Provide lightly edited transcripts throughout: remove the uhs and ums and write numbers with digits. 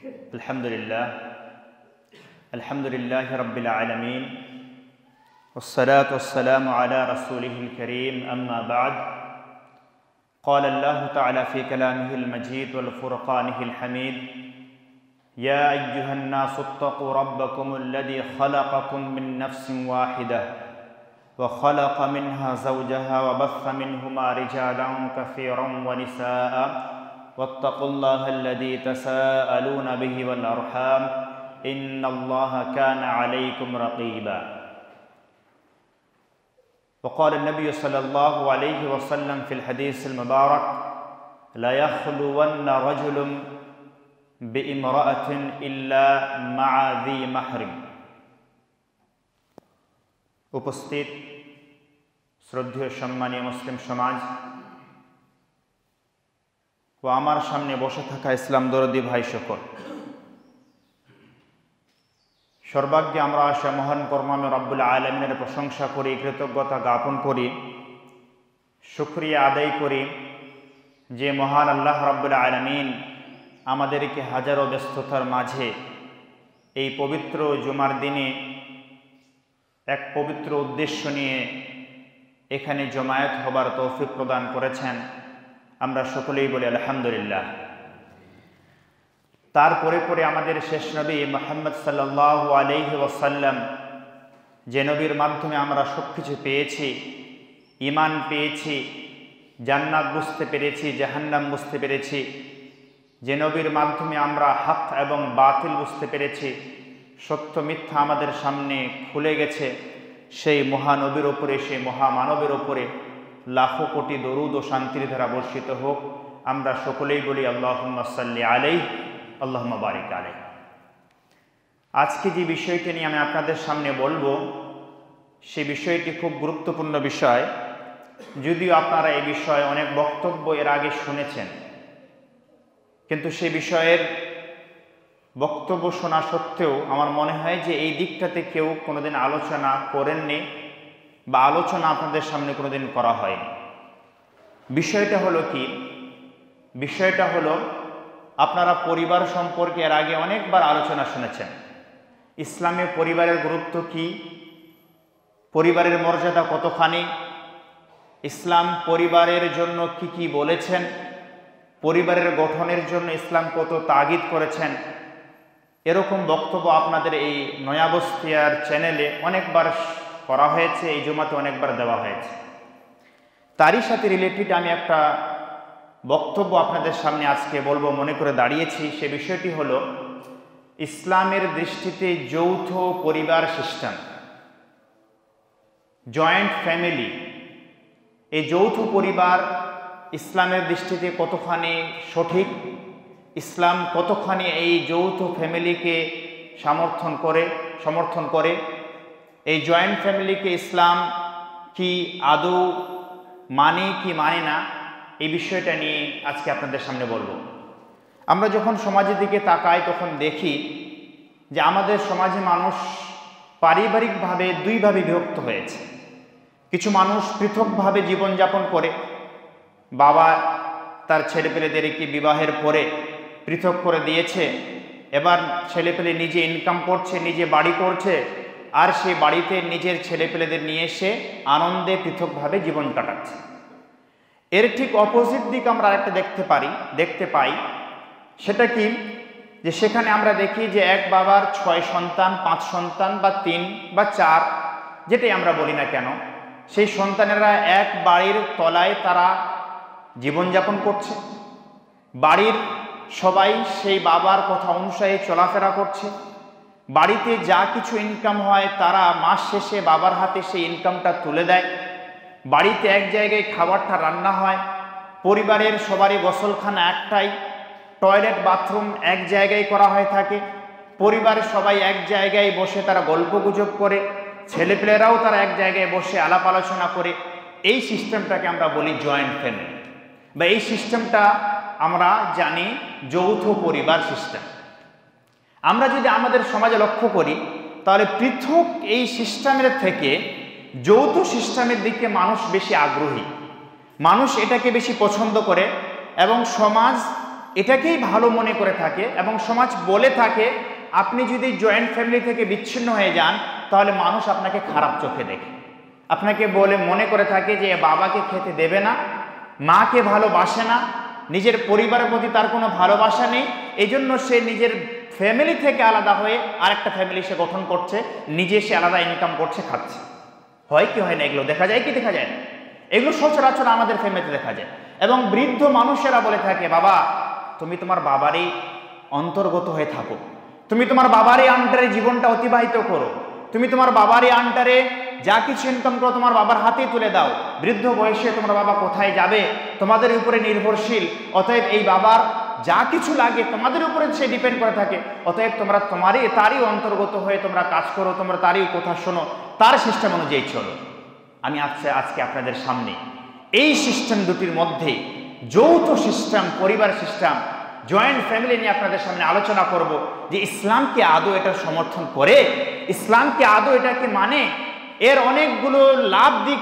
আলহামদুলিল্লাহি রাব্বিল আলামিন ওয়াসসালাতু ওয়াসসালামু আলা রাসূলিহিল কারীম আম্মা বা'দ قال الله تعالى في كلامه المجيد والفرقانه الحميد يا أيها الناس اتقوا ربكم الذي خلقكم من نفس واحدة وخلق منها زوجها وبث منهما رجالا كثيرا ونساء واتقوا الله الذي تساءلون به والأرحام إن الله كان عليكم رقيبا وقال النبي صلى الله عليه وسلم في الحديث المبارك لا يخلون رجل بامرأة إلا مع ذي محرم উপস্থিত শ্রদ্ধেয় সম্মানীয় মুসলিম সমাজ ও আমার সামনে বসে থাকা ইসলাম দরদি ভাই সকল, সর্বাগ্যে আমরা সে মহান কর্মময় রব্বুল আলামিনের প্রশংসা করি, কৃতজ্ঞতা জ্ঞাপন করি, শুকরিয়া আদায় করি যে মহান আল্লাহ রব্বুল আলামিন আমাদেরকে হাজারো ব্যস্ততার মাঝে এই পবিত্র জুমার দিনে এক পবিত্র উদ্দেশ্য নিয়ে এখানে জমায়েত হবার তৌফিক প্রদান করেছেন। আমরা সকলেই বলি আলহামদুলিল্লাহ। তারপরে পরে আমাদের শেষ নবী মুহাম্মদ সাল্লাল্লাহু আলাইহি ওয়াসাল্লাম, যে নবীর মাধ্যমে আমরা সব কিছু পেয়েছি, ঈমান পেয়েছি, জান্নাত বুঝতে পেরেছি, জাহান্নাম বুঝতে পেরেছি, যে নবীর মাধ্যমে আমরা হক এবং বাতিল বুঝতে পেরেছি, সত্য মিথ্যা আমাদের সামনে খুলে গেছে, সেই মহানবীর ওপরে, সেই মহামানবের ওপরে লাখো কোটি দরুদ ও শান্তির ধারা বর্ষিত হোক। আমরা সকলেই বলি আল্লাহুম্মা সাল্লি আলাইহি আল্লাহুম্মা বারিক আলাইহি। আজকে যে বিষয়টি নিয়ে আমি আপনাদের সামনে বলবো, সেই বিষয়টি খুব গুরুত্বপূর্ণ বিষয়। যদিও আপনারা এই বিষয়ে অনেক বক্তব্য এর আগে শুনেছেন, কিন্তু সে বিষয়ের বক্তব্য শোনা সত্ত্বেও আমার মনে হয় যে এই দিকটাতে কেউ কোনোদিন আলোচনা করেননি বা আলোচনা আপনাদের সামনে কোনোদিন করা হয়নি। বিষয়টা হলো কি? বিষয়টা হলো, আপনারা পরিবার সম্পর্কে এর আগে অনেকবার আলোচনা শুনেছেন। ইসলামে পরিবারের গুরুত্ব কি, পরিবারের মর্যাদা কতখানি, ইসলাম পরিবারের জন্য কি কি বলেছেন, পরিবারের গঠনের জন্য ইসলাম কত তাগিদ করেছেন, এরকম বক্তব্য আপনাদের এই নয়াবস্তিয়ার চ্যানেলে অনেকবার করা হয়েছে, এই জুমাতে অনেকবার দেওয়া হয়েছে। তারই সাথে রিলেটেড আমি একটা বক্তব্য আপনাদের সামনে আজকে বলবো মনে করে দাঁড়িয়েছি। সে বিষয়টি হলো ইসলামের দৃষ্টিতে যৌথ পরিবার সিস্টেম, জয়েন্ট ফ্যামিলি, এই যৌথ পরিবার ইসলামের দৃষ্টিতে কতখানি সঠিক, ইসলাম কতখানি এই যৌথ ফ্যামিলিকে সমর্থন করে, এই জয়েন্ট ফ্যামিলিকে ইসলাম কি আদৌ মানে কি মানে না, এই বিষয়টা নিয়ে আজকে আপনাদের সামনে বলবো। আমরা যখন সমাজের দিকে তাকাই তখন দেখি যে আমাদের সমাজে মানুষ পারিবারিকভাবে দুইভাবে বিভক্ত হয়েছে। কিছু মানুষ পৃথকভাবে জীবনযাপন করে, বাবা তার ছেলেপেলেদেরকে বিবাহের পরে পৃথক করে দিয়েছে, এবার ছেলেপেলে নিজে ইনকাম করছে, নিজে বাড়ি করছে, আর সেই বাড়িতে নিজের ছেলেপেলেদের নিয়ে এসে আনন্দে পৃথকভাবে জীবন কাটাচ্ছে। এর ঠিক অপোজিট দিক আমরা আরেকটা দেখতে পাই। সেটা কি? যে সেখানে আমরা দেখি যে এক বাবার 6 সন্তান, 5 সন্তান বা 3 বা 4, যেটাই আমরা বলি না কেন, সেই সন্তানেরা এক বাড়ির তলায় তারা জীবনযাপন করছে। বাড়ির সবাই সেই বাবার কথা অনুসারে চলাফেরা করছে। বাড়িতে যা কিছু ইনকাম হয় তারা মাস শেষে বাবার হাতে সেই ইনকামটা তুলে দেয়। বাড়িতে এক জায়গায় খাবারটা রান্না হয়, পরিবারের সবারই গোসলখানা একটাই, টয়লেট বাথরুম এক জায়গায় করা হয়ে থাকে, পরিবারের সবাই এক জায়গায় বসে তারা গল্পগুজব করে, ছেলেপেলেরাও তারা এক জায়গায় বসে আলাপ আলোচনা করে। এই সিস্টেমটাকে আমরা বলি জয়েন্ট ফ্যামিলি, বা এই সিস্টেমটা আমরা জানি যৌথ পরিবার সিস্টেম। আমরা যদি আমাদের সমাজে লক্ষ্য করি তাহলে পৃথক এই সিস্টেমের থেকে যৌথ সিস্টেমের দিকে মানুষ বেশি আগ্রহী, মানুষ এটাকে বেশি পছন্দ করে, এবং সমাজ এটাকেই ভালো মনে করে থাকে এবং সমাজ বলে থাকে আপনি যদি জয়েন্ট ফ্যামিলি থেকে বিচ্ছিন্ন হয়ে যান তাহলে মানুষ আপনাকে খারাপ চোখে দেখে, আপনাকে বলে মনে করে থাকে যে বাবাকে খেতে দেবে না, মাকে ভালোবাসে না, নিজের পরিবারের প্রতি তার কোনো ভালোবাসা নেই, এই জন্য সে নিজের ফ্যামিলি থেকে আলাদা হয়ে আরেকটা ফ্যামিলি সে গঠন করছে, নিজে সে আলাদা ইনকাম করছে, খাচ্ছে। হয় কি হয় না? এগুলো দেখা যায় কি দেখা যায় না? এগুলো সচরাচর আমাদের ফ্যামিলিতে দেখা যায়। এবং বৃদ্ধ মানুষেরা বলে থাকে বাবা তুমি তোমার বাবারই অন্তর্গত হয়ে থাকো, তুমি তোমার বাবারই আন্ডারে জীবনটা অতিবাহিত করো, তুমি তোমার বাবারই আন্ডারে যা কিছু ইনকাম করো তোমার বাবার হাতেই তুলে দাও, বৃদ্ধ বয়সে তোমার বাবা কোথায় যাবে তোমাদের উপরে নির্ভরশীল, অতএব এই বাবার যা কিছু লাগে তোমাদের উপরে সে ডিপেন্ড করে থাকে, অতএব তোমরা তারই অন্তর্গত হয়ে তোমরা কাজ করো, তোমরা তারই কথা শোনো, তার সিস্টেম অনুযায়ী চলো। আমি আজকে আপনাদের সামনে এই সিস্টেম দুটির মধ্যে যৌথ সিস্টেম, পরিবার সিস্টেম, জয়েন্ট ফ্যামিলি নিয়ে আপনাদের সামনে আলোচনা করব যে ইসলাম কি আদৌ এটা সমর্থন করে, ইসলাম কি আদৌ এটাকে মানে, এর অনেকগুলো লাভ দিক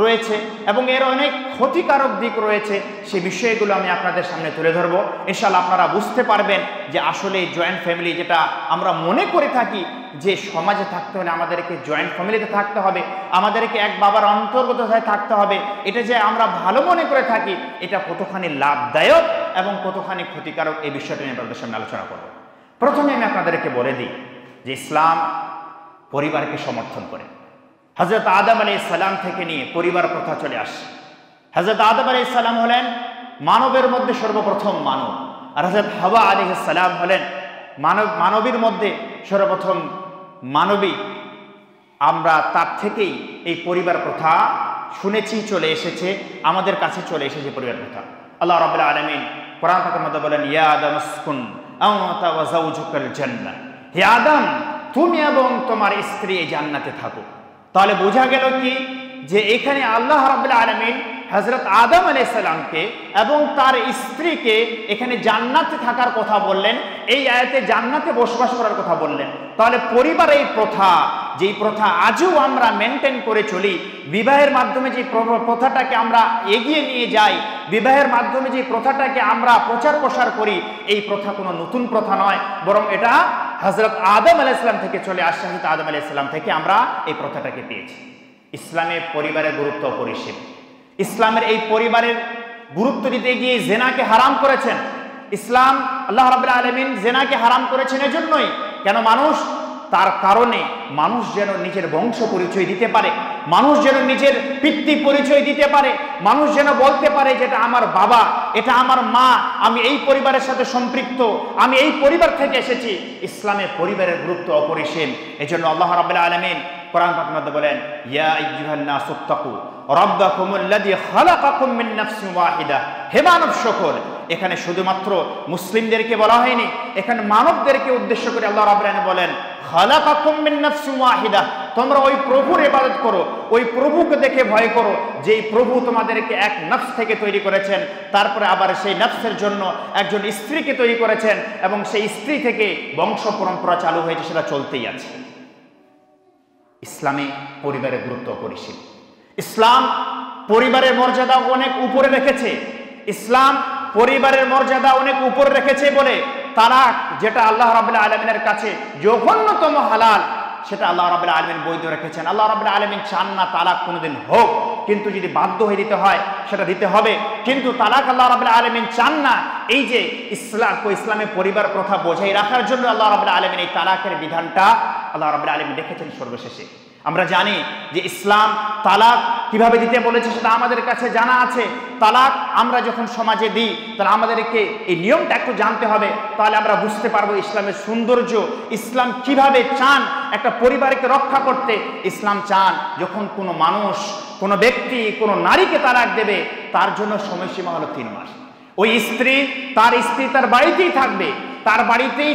রয়েছে এবং এর অনেক ক্ষতিকারক দিক রয়েছে, সেই বিষয়গুলো আমি আপনাদের সামনে তুলে ধরবো। ইনশাআল্লাহ আপনারা বুঝতে পারবেন যে আসলে জয়েন্ট ফ্যামিলি যেটা আমরা মনে করে থাকি যে সমাজে থাকতে হলে আমাদেরকে জয়েন্ট ফ্যামিলিতে থাকতে হবে, আমাদেরকে এক বাবার অন্তর্গত হয়ে থাকতে হবে, এটা যে আমরা ভালো মনে করে থাকি এটা কতখানি লাভদায়ক এবং কতখানি ক্ষতিকারক, এই বিষয়টা নিয়ে আপনাদের সামনে আলোচনা করব। প্রথমে আমি আপনাদেরকে বলে দিই যে ইসলাম পরিবারকে সমর্থন করে। হযরত আদম আলাইহিস সালাম থেকে নিয়ে পরিবার প্রথা চলে আসে। হযরত আদম আলাইহিস সালাম হলেন মানবের মধ্যে সর্বপ্রথম মানব, আর হযরত হাওয়া আলাইহিস সালাম হলেন মানবীর মধ্যে সর্বপ্রথম মানবী। আমরা তার থেকেই এই পরিবার প্রথা শুনেছি, চলে এসেছে, আমাদের কাছে চলে এসেছে পরিবার প্রথা। আল্লাহ রাব্বুল আলামিন কোরআন পাকের মধ্যে বলেন ইয়া আদম উসকুন আনতা ওয়া যাওজুকাল জান্নাহ, হে আদম তুমি এবং তোমার স্ত্রী এই জান্নাতে থাকো। তাহলে বোঝা গেল কি যে এখানে আল্লাহ রাব্বুল আলামিন হযরত আদম আলাইহিস সালামকে এবং তার স্ত্রীকে এখানে জান্নাতে থাকার কথা বললেন, এই আয়াতে জান্নাতে বসবাস করার কথা বললেন। তাহলে পরিবার এই প্রথা, যেই প্রথা আজও আমরা মেনটেন করে চলি, বিবাহের মাধ্যমে যে প্রথাটাকে আমরা এগিয়ে নিয়ে যাই, বিবাহের মাধ্যমে যে প্রথাটাকে আমরা প্রচার প্রসার করি, এই প্রথা কোনো নতুন প্রথা নয়, বরং এটা হযরত আদম আলাইহিস সালাম থেকে চলে আসছে। হযরত আদম আলাইহিস সালাম থেকে আমরা এই প্রথাটাকে পেয়েছি। ইসলামে পরিবারের গুরুত্ব অপরিসীম। ইসলামের এই পরিবারের গুরুত্ব দিতে গিয়ে জেনাকে হারাম করেছেন। ইসলাম আল্লাহ রাব্বুল আলামিন জেনাকে হারাম করেছেন এজন্যই, কেন মানুষ তার কারণে মানুষ যেন নিজের বংশ পরিচয় দিতে পারে, মানুষ যেন নিজের পিতৃ পরিচয় দিতে পারে, মানুষ যেন বলতে পারে যে এটা আমার বাবা, এটা আমার মা, আমি এই পরিবারের সাথে সম্পৃক্ত, আমি এই পরিবার থেকে এসেছি। ইসলামে পরিবারের গুরুত্ব অপরিসীম। এজন্য আল্লাহ রাব্বুল আলামিন কোরআন পাকের মধ্যে বলেন ইয়া আইয়ুহান নাসুত্তাকু রাব্বাকুমুল্লাযী খালাকাকুম মিন নাফসিন ওয়াহিদা, হে মানব সকল। এখানে শুধুমাত্র মুসলিমদেরকে বলা হয়নি, এখানে মানবদেরকে উদ্দেশ্য করে আল্লাহ রাব্বুল আলামিন বলেন খালাকাকুম মিন নাফসিন ওয়াহিদা, তোমরা ওই প্রভুর ইবাদত করো, ওই প্রভুকে দেখে ভয় করো যেই প্রভু তোমাদেরকে এক নফস থেকে তৈরি করেছেন, তারপরে আবার সেই নফসের জন্য একজন স্ত্রীকে তৈরি করেছেন এবং সেই স্ত্রী থেকে বংশ পরম্পরা চালু হয়েছে, সেটা চলতেই আছে। ইসলামে পরিবারের গুরুত্ব অপরিসীম। ইসলাম পরিবারের মর্যাদা অনেক উপরে রেখেছে। ইসলাম পরিবারের মর্যাদা অনেক উপরে রেখেছে বলে তালাক, যেটা আল্লাহ রাব্বুল আলামিনের কাছে জঘন্যতম হালাল, সেটা আল্লাহ রাব্বুল আলামিন বৈধ রেখেছেন। আল্লাহ রাব্বুল আলামিন চান না তালাক কোনোদিন হোক, কিন্তু যদি বাধ্য হয়ে দিতে হয় সেটা দিতে হবে, কিন্তু তালাক আল্লাহ রাব্বুল আলামিন চান না। এই যে ইসলামে পরিবার প্রথা বজায় রাখার জন্য আল্লাহ রাব্বুল আলামিন এই তালাকের বিধানটা আল্লাহ রাব্বুল আলামিন রেখেছেন সর্বশেষে। আমরা জানি যে ইসলাম তালাক কিভাবে দিতে বলেছে সেটা আমাদের কাছে জানা আছে। তালাক আমরা যখন সমাজে দিই তাহলে আমাদেরকে এই নিয়মটা একটু জানতে হবে, তাহলে আমরা বুঝতে পারবো ইসলামের সৌন্দর্য। ইসলাম কিভাবে চান একটা পরিবারকে রক্ষা করতে। ইসলাম চান যখন কোনো মানুষ, কোনো ব্যক্তি, কোনো নারীকে তালাক দেবে তার জন্য সময়সীমা হলো 3 মাস। ওই স্ত্রী তার বাড়িতেই থাকবে, তার বাড়িতেই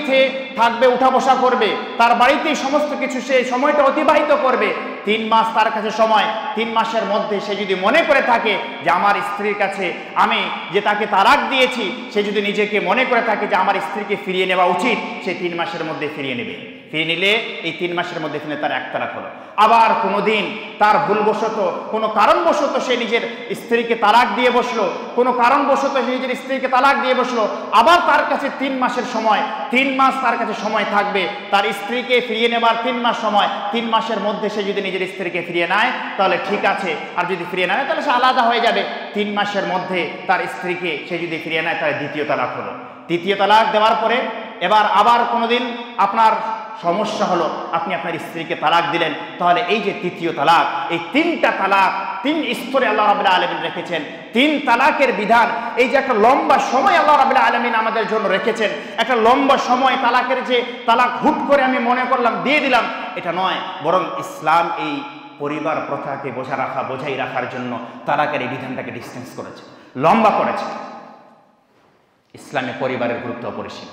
থাকবে, উঠা বসা করবে, তার বাড়িতেই সমস্ত কিছু সে সময়টা অতিবাহিত করবে। 3 মাস তার কাছে সময়। 3 মাসের মধ্যে সে যদি মনে করে থাকে যে আমার স্ত্রীর কাছে আমি যে তাকে তালাক দিয়েছি, সে যদি নিজেকে মনে করে থাকে যে আমার স্ত্রীকে ফিরিয়ে নেওয়া উচিত, সে 3 মাসের মধ্যে ফিরিয়ে নেবে। ফিরিয়ে নিলে এই 3 মাসের মধ্যে ফিরে তার 1 তালাক হলো। আবার কোনোদিন তার ভুলবশত, কোনো কারণবশত সে নিজের স্ত্রীকে তালাক দিয়ে বসলো, কোনো কারণবশত সে নিজের স্ত্রীকে তালাক দিয়ে বসলো, আবার তার কাছে 3 মাসের সময়, 3 মাস তার কাছে সময় থাকবে তার স্ত্রীকে ফিরিয়ে নেবার। 3 মাস সময়, 3 মাসের মধ্যে সে যদি নিজের স্ত্রীকে ফিরিয়ে নেয় তাহলে ঠিক আছে, আর যদি ফিরিয়ে নেয় তাহলে সে আলাদা হয়ে যাবে। 3 মাসের মধ্যে তার স্ত্রীকে সে যদি ফিরিয়ে নেয় তাহলে 2য় তালাক হলো। 2য় তালাক দেওয়ার পরে এবার আবার কোনোদিন আপনার সমস্যা হলো, আপনি আপনার স্ত্রীকে তালাক দিলেন, তাহলে এই যে 3য় তালাক, এই 3টা তালাক 3 স্তরে আল্লাহ রাব্বুল আলামিন রেখেছেন। 3 তালাকের বিধান, এই যে একটা লম্বা সময় আল্লাহ রাব্বুল আলামিন আমাদের জন্য রেখেছেন, একটা লম্বা সময়। তালাকের যে তালাক হুট করে আমি মনে করলাম দিয়ে দিলাম, এটা নয়, বরং ইসলাম এই পরিবার প্রথাকে বোঝাই রাখার জন্য তালাকের এই বিধানটাকে ডিসটেন্স করেছে, লম্বা করেছে। ইসলামে পরিবারের গুরুত্ব অপরিসীম।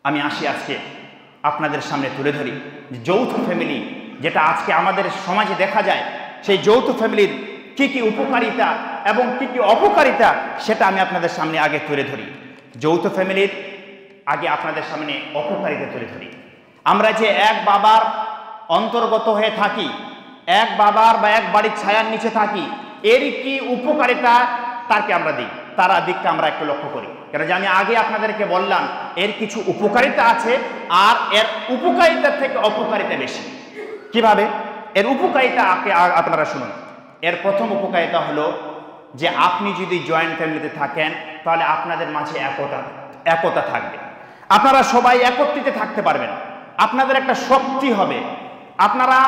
আমি আসি আজকে আপনাদের সামনে তুলে ধরি যে যৌথ ফ্যামিলি যেটা আজকে আমাদের সমাজে দেখা যায়, সেই যৌথ ফ্যামিলির কি কি উপকারিতা এবং কি কি অপকারিতা সেটা আমি আপনাদের সামনে আগে তুলে ধরি। যৌথ ফ্যামিলির আগে আপনাদের সামনে অপকারিতা তুলে ধরি। আমরা যে এক বাবার অন্তর্গত হয়ে থাকি, এক বাবার বা এক বাড়ির ছায়ার নিচে থাকি, এর কি উপকারিতা তারকে আমরা দিই, তারা দিকটা আমরা একটু লক্ষ্য করি। কেন যে আমি আগে আপনাদেরকে বললাম এর কিছু উপকারিতা আছে, আর এর উপকারিতার থেকে অপকারিতা বেশি। কিভাবে? এর উপকারিতা আপনারা শুনুন। এর প্রথম উপকারিতা হলো যে আপনি যদি জয়েন্ট ফ্যামিলিতে থাকেন তাহলে আপনাদের মাঝে একতা থাকবে, আপনারা সবাই একত্রিত থাকতে পারবেন, আপনাদের একটা শক্তি হবে। আপনারা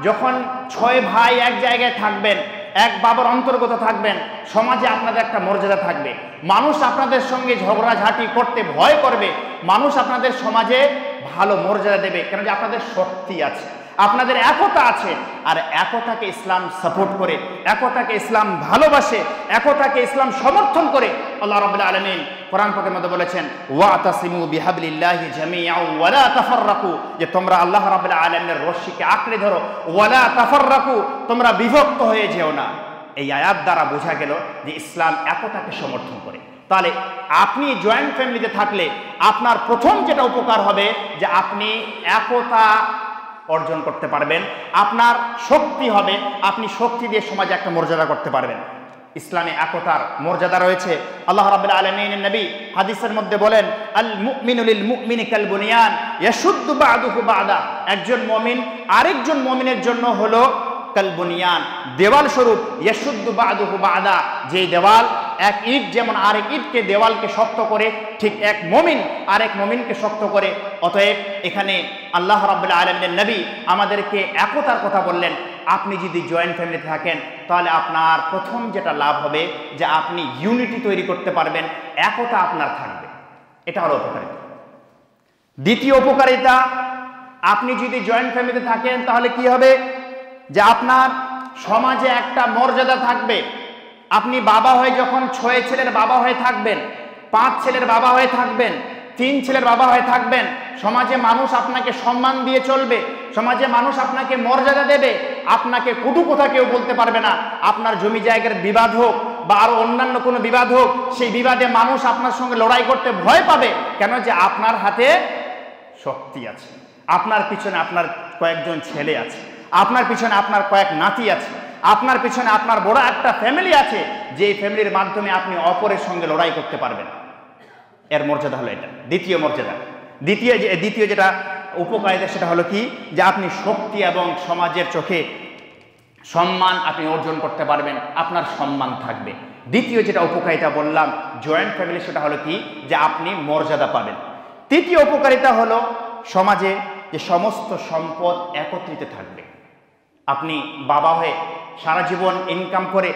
যখন 6 ভাই এক জায়গায় থাকবেন, এক বাবার অন্তর্গত থাকবেন, সমাজে আপনাদের একটা মর্যাদা থাকবে। মানুষ আপনাদের সঙ্গে ঝগড়াঝাটি করতে ভয় করবে, মানুষ আপনাদের সমাজে ভালো মর্যাদা দেবে, কেন যে আপনাদের শক্তি আছে, আপনাদের একতা আছে। আর একতাকে ইসলাম সাপোর্ট করে, একতাকে ইসলাম ভালোবাসে, একতাকে ইসলাম সমর্থন করে। আল্লাহ রাব্বুল আলামিন কোরআন পাকের মধ্যে বলেছেন ওয়াতাসিমু বিহাবলিল্লাহি জামিআন ওয়া লা তাফাররাকু, যে তোমরা আল্লাহ রাব্বুল আলামিনের রশিকে আঁকড়ে ধরো, ওয়া লা তাফাররাকু, তোমরা বিভক্ত হয়ে যেও না। এই আয়াত দ্বারা বোঝা গেল যে ইসলাম একতাকে সমর্থন করে। তাহলে আপনি জয়েন্ট ফ্যামিলিতে থাকলে আপনার প্রথম যেটা উপকার হবে যে আপনি একতা অর্জন করতে পারবেন, আপনার শক্তি হবে, আপনি শক্তি দিয়ে সমাজে একটা মর্যাদা করতে পারবেন। ইসলামে একতার মর্যাদা রয়েছে। আল্লাহ রাব্বুল আলামিনের নবী হাদিসের মধ্যে বলেন আল মুমিনু লিল মুমিনি কাল বুনিয়ান ইয়াশুদ্দু বা'দুহু বা'দা, একজন মুমিন আরেকজন মুমিনের জন্য হলো কাল বুনিয়ান, দেওয়াল স্বরূপ। ইয়াশুদ্দু বা'দুহু বা'দা, যে দেওয়াল এক ইট যেমন আরেক ইটকে দেওয়ালকে শক্ত করে, ঠিক এক মুমিন আরেক মুমিনকে শক্ত করে। অতএব এখানে আল্লাহ রাব্বুল আলামিনের নবী আমাদেরকে একতার কথা বললেন। আপনি যদি জয়েন্ট ফ্যামিলিতে থাকেন তাহলে আপনার প্রথম যেটা লাভ হবে যে আপনি ইউনিটি তৈরি করতে পারবেন, একতা আপনার থাকবে, এটা হলো উপকারিতা। দ্বিতীয় উপকারিতা, আপনি যদি জয়েন্ট ফ্যামিলিতে থাকেন তাহলে কি হবে যে আপনার সমাজে একটা মর্যাদা থাকবে। আপনি বাবা হয়ে যখন 6 ছেলের বাবা হয়ে থাকবেন, 5 ছেলের বাবা হয়ে থাকবেন, 3 ছেলের বাবা হয়ে থাকবেন, সমাজে মানুষ আপনাকে সম্মান দিয়ে চলবে, সমাজে মানুষ আপনাকে মর্যাদা দেবে, আপনাকে কটু কথা কেউ বলতে পারবে না। আপনার জমি জায়গার বিবাদ হোক বা আরো অন্যান্য কোনো বিবাদ হোক, সেই বিবাদে মানুষ আপনার সঙ্গে লড়াই করতে ভয় পাবে, কেন যে আপনার হাতে শক্তি আছে, আপনার পিছনে আপনার কয়েকজন ছেলে আছে, আপনার পিছনে আপনার কয়েক নাতি আছে, আপনার পিছনে আপনার বড় একটা ফ্যামিলি আছে, যে ফ্যামিলির মাধ্যমে আপনি অপরের সঙ্গে লড়াই করতে পারবেন। এর মর্যাদা হলো এটা, দ্বিতীয় মর্যাদা। দ্বিতীয় যেটা উপকারিতা সেটা হলো কি যে আপনি শক্তি এবং সমাজের চোখে সম্মান আপনি অর্জন করতে পারবেন, আপনার সম্মান থাকবে। দ্বিতীয় যেটা উপকারিতা বললাম জয়েন্ট ফ্যামিলি, সেটা হলো কি যে আপনি মর্যাদা পাবেন। তৃতীয় উপকারিতা হলো সমাজে যে সমস্ত সম্পদ একত্রিত থাকবে। আপনি বাবা হয়ে সারা জীবন ইনকাম করে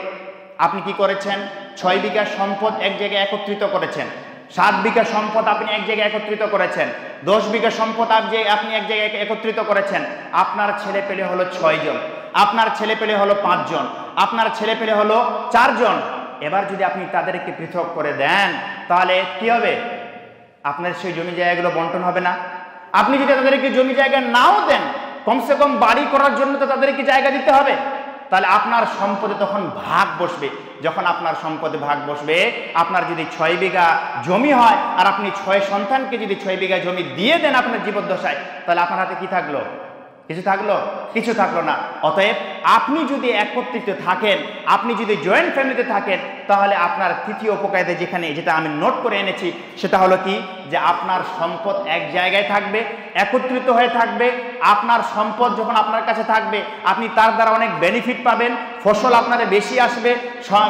আপনি কি করেছেন, 6 বিঘা সম্পদ এক জায়গায় একত্রিত করেছেন, 7 বিঘা সম্পদ আপনি এক জায়গায় একত্রিত করেছেন, 10 বিঘা সম্পদ আপনি এক জায়গায় একত্রিত করেছেন। আপনার ছেলে পেলে হলো 6 জন, আপনার ছেলে পেলে হলো 5 জন, আপনার ছেলে পেলে হলো 4 জন। এবার যদি আপনি তাদেরকে পৃথক করে দেন তাহলে কি হবে? আপনার সেই জমি জায়গাগুলো বন্টন হবে না? আপনি যদি তাদেরকে জমি জায়গা নাও দেন, কমসে কম বাড়ি করার জন্য তো তাদেরকে জায়গা দিতে হবে। তাহলে আপনার সম্পদে তখন ভাগ বসবে। যখন আপনার সম্পদে ভাগ বসবে, আপনার যদি 6 বিঘা জমি হয় আর আপনি 6 সন্তানকে যদি 6 বিঘা জমি দিয়ে দেন আপনার জীবদ্দশায়, তাহলে আপনার হাতে কি থাকলো? কিছু থাকলো? কিছু থাকলো না। অতএব আপনি যদি একত্রিত থাকেন, আপনি যদি জয়েন্ট ফ্যামিলিতে থাকেন, তাহলে আপনার তৃতীয় উপকারিতা যেটা আমি নোট করে এনেছি, সেটা হলো কি, যে আপনার সম্পদ এক জায়গায় থাকবে, একত্রিত হয়ে থাকবে। আপনার সম্পদ যখন আপনার কাছে থাকবে, আপনি তার দ্বারা অনেক বেনিফিট পাবেন, ফসল আপনার বেশি আসবে,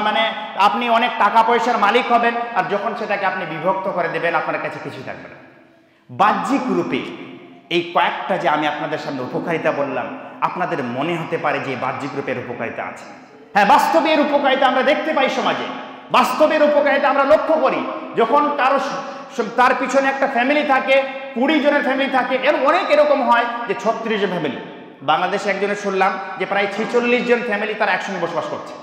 মানে আপনি অনেক টাকা পয়সার মালিক হবেন। আর যখন সেটাকে আপনি বিভক্ত করে দেবেন, আপনার কাছে কিছু থাকবে না। বাহ্যিক রূপে এই কয়েকটা যে আমি আপনাদের সামনে উপকারিতা বললাম, আপনাদের মনে হতে পারে যে বাহ্যিক রূপের উপকারিতা আছে। হ্যাঁ, বাস্তবের উপকারিতা আমরা দেখতে পাই সমাজে, বাস্তবের উপকারিতা আমরা লক্ষ্য করি। যখন কারো তার পিছনে একটা ফ্যামিলি থাকে, 20 জনের ফ্যামিলি থাকে, এর অনেক এরকম হয় যে 36 জন ফ্যামিলি। বাংলাদেশে একজনের শুনলাম যে প্রায় 46 জন ফ্যামিলি তার একসঙ্গে বসবাস করছে।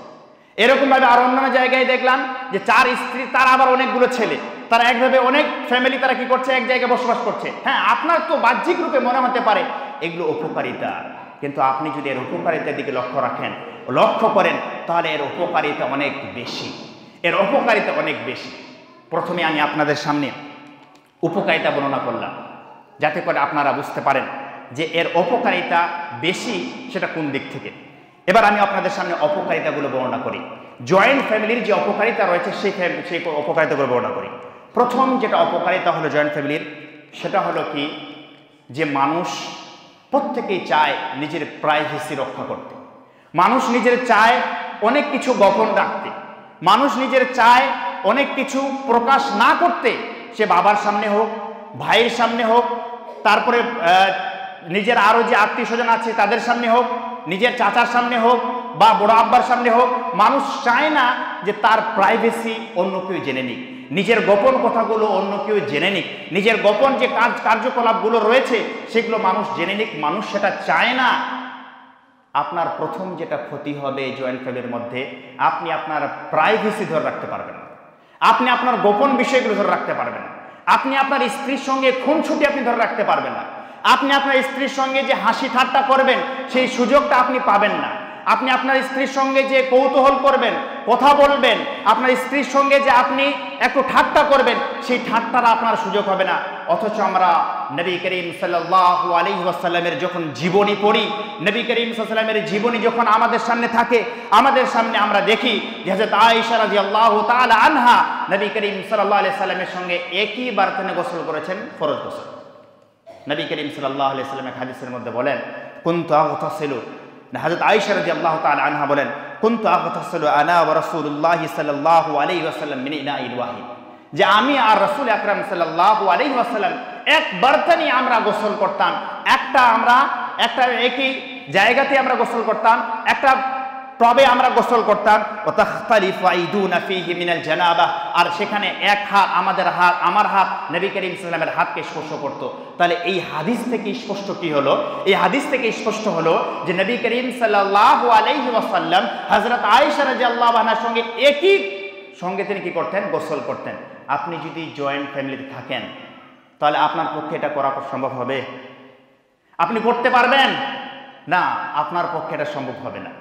এরকমভাবে আর অন্যান্য জায়গায় দেখলাম যে 4 স্ত্রী, তার আবার অনেকগুলো ছেলে, তারা একভাবে অনেক ফ্যামিলি তারা কি করছে, এক জায়গায় বসবাস করছে। হ্যাঁ, আপনার তো বাহ্যিক রূপে মনে হতে পারে এগুলো উপকারিতা, কিন্তু আপনি যদি এর উপকারিতার দিকে লক্ষ্য করেন, তাহলে এর উপকারিতা অনেক বেশি, এর উপকারিতা অনেক বেশি। প্রথমে আমি আপনাদের সামনে উপকারিতা বর্ণনা করলাম, যাতে করে আপনারা বুঝতে পারেন যে এর উপকারিতা বেশি সেটা কোন দিক থেকে। এবার আমি আপনাদের সামনে অপকারিতাগুলো বর্ণনা করি। জয়েন্ট ফ্যামিলির যে অপকারিতা রয়েছে সেই অপকারিতাগুলো বর্ণনা করি। প্রথম যেটা অপকারিতা হলো জয়েন্ট ফ্যামিলির, সেটা হলো কি, যে মানুষ প্রত্যেকেই চায় নিজের প্রাইভেসি রক্ষা করতে। মানুষ নিজের চায় অনেক কিছু গোপন রাখতে। মানুষ নিজের চায় অনেক কিছু প্রকাশ না করতে, সে বাবার সামনে হোক, ভাইয়ের সামনে হোক, তারপরে নিজের আরো যে আত্মীয় স্বজন আছে তাদের সামনে হোক, নিজের চাচার সামনে হোক বা বড় আব্বার সামনে হোক। মানুষ চায় না যে তার প্রাইভেসি অন্য কেউ জেনে নিক, নিজের গোপন কথাগুলো অন্য কেউ জেনে নিক, নিজের গোপন যে কার্যকলাপগুলো রয়েছে সেগুলো মানুষ জেনে নিক। মানুষ সেটা চায় না। আপনার প্রথম যেটা ক্ষতি হবে জয়েন্ট ফ্যামিলির মধ্যে, আপনি আপনার প্রাইভেসি ধরে রাখতে পারবেন না, আপনি আপনার গোপন বিষয়গুলো ধরে রাখতে পারবেন না, আপনি আপনার স্ত্রীর সঙ্গে খুনসুটি আপনি ধরে রাখতে পারবেন না, আপনি আপনার স্ত্রীর সঙ্গে যে হাসি ঠাট্টা করবেন সেই সুযোগটা আপনি পাবেন না, আপনি আপনার স্ত্রীর সঙ্গে যে কৌতূহল করবেন, কথা বলবেন, আপনার স্ত্রীর সঙ্গে যে আপনি একটু ঠাট্টা করবেন, সেই ঠাট্টার আপনার সুযোগ হবে না। অথচ আমরা নবী করিম সাল্লাল্লাহু আলাইহি ওয়াসাল্লামের যখন জীবনী পড়ি, নবী করিম সাল্লাল্লাহু আলাইহি ওয়াসাল্লামের জীবনী যখন আমাদের সামনে থাকে, আমাদের সামনে আমরা দেখি যে হযরত আয়েশা রাদিয়াল্লাহু তাআলা আনহা নবী করিম সাল্লাল্লাহু আলাইহি ওয়াসাল্লামের সঙ্গে একই বারখানে গোসল করেছেন, ফরজ গোসল। নবী করিম সাল্লাল্লাহু আলাইহি ওয়াসাল্লামের হাদিসের মধ্যে বলেন, কুনতু আগতাসিলু, হযরত আয়েশা রাদিয়াল্লাহু তাআলা আনহা বলেন, কুনতু আগতাসিলু আনা ওয়া রাসূলুল্লাহ সাল্লাল্লাহু আলাইহি ওয়াসাল্লাম মিন ইনাইন ওয়াহিদ, যে আমি আর রাসূল আকরাম সাল্লাল্লাহু আলাইহি ওয়াসাল্লাম এক বারখানে আমরা গোসল করতাম, একটা একই জায়গাতে আমরা গোসল করতাম, একটা টবে আমরা গোসল করতাম। ও তাখতালিফু আইদুনা ফীহি মিনাল জানাবা, আর সেখানে এক হাত আমার হাত নবী করিম সাল্লাল্লাহু আলাইহি ওয়াসাল্লামের হাতকে স্পর্শ করত। তাহলে এই হাদিস থেকে স্পষ্ট কি হলো? এই হাদিস থেকে স্পষ্ট হলো যে নবী করিম সাল্লাল্লাহু আলাইহি ওয়াসাল্লাম হযরত আয়েশা রাদিয়াল্লাহু আনহার সঙ্গে একই সঙ্গে তিনি কি করতেন? গোসল করতেন। আপনি যদি জয়েন্ট ফ্যামিলিতে থাকেন, তাহলে আপনার পক্ষে এটা করা সম্ভব হবে? আপনি করতে পারবেন না, আপনার পক্ষে এটা সম্ভব হবে না।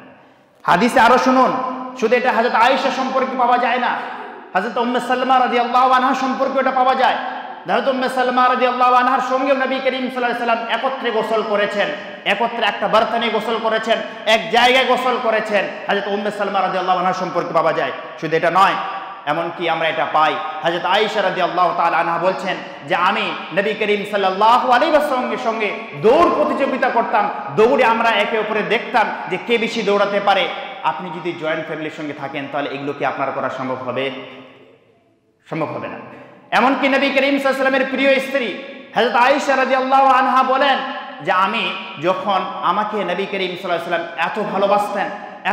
হাদিসে আরো শুনুন, শুধু এটা হযরত আয়েশা সম্পর্কে পাওয়া যায় না, হযরত উম্মে সালমা রাদিয়াল্লাহু আনহা সম্পর্কে এটা পাওয়া যায়। হযরত উম্মে সালমা রাদিয়াল্লাহু আনহার সঙ্গে নবী করিম সাল্লাল্লাহু আলাইহি ওয়াসাল্লাম একত্রে গোসল করেছেন, একত্রে একটা বারখানে গোসল করেছেন, এক জায়গায় গোসল করেছেন। হযরত উম্মে সালমা রাদিয়াল্লাহু আনহা সম্পর্কে পাওয়া যায়। শুধু এটা নয়, এমনকি আমরা এটা পাই, হযরত আয়েশা রাদিয়াল্লাহু তাআলা আনহা বলছেন যে আমি নবী করিম সাল্লাল্লাহু আলাইহি ওয়াসাল্লামের সঙ্গে দৌড় প্রতিযোগিতা করতাম, দৌড়ে আমরা একে অপরে দেখতাম যে কে বেশি দৌড়াতে পারে। আপনি যদি জয়েন্ট ফ্যামিলির সঙ্গে থাকেন, তাহলে এগুলো কি আপনার করা সম্ভব হবে? সম্ভব হবে না। এমনকি নবী করিম সাল্লাল্লাহু আলাইহি ওয়াসাল্লামের প্রিয় স্ত্রী হযরত আয়েশা রাদিয়াল্লাহু আনহা বলেন যে আমি যখন আমাকে নবী করিম সাল্লাল্লাহু আলাইহি ওয়াসাল্লাম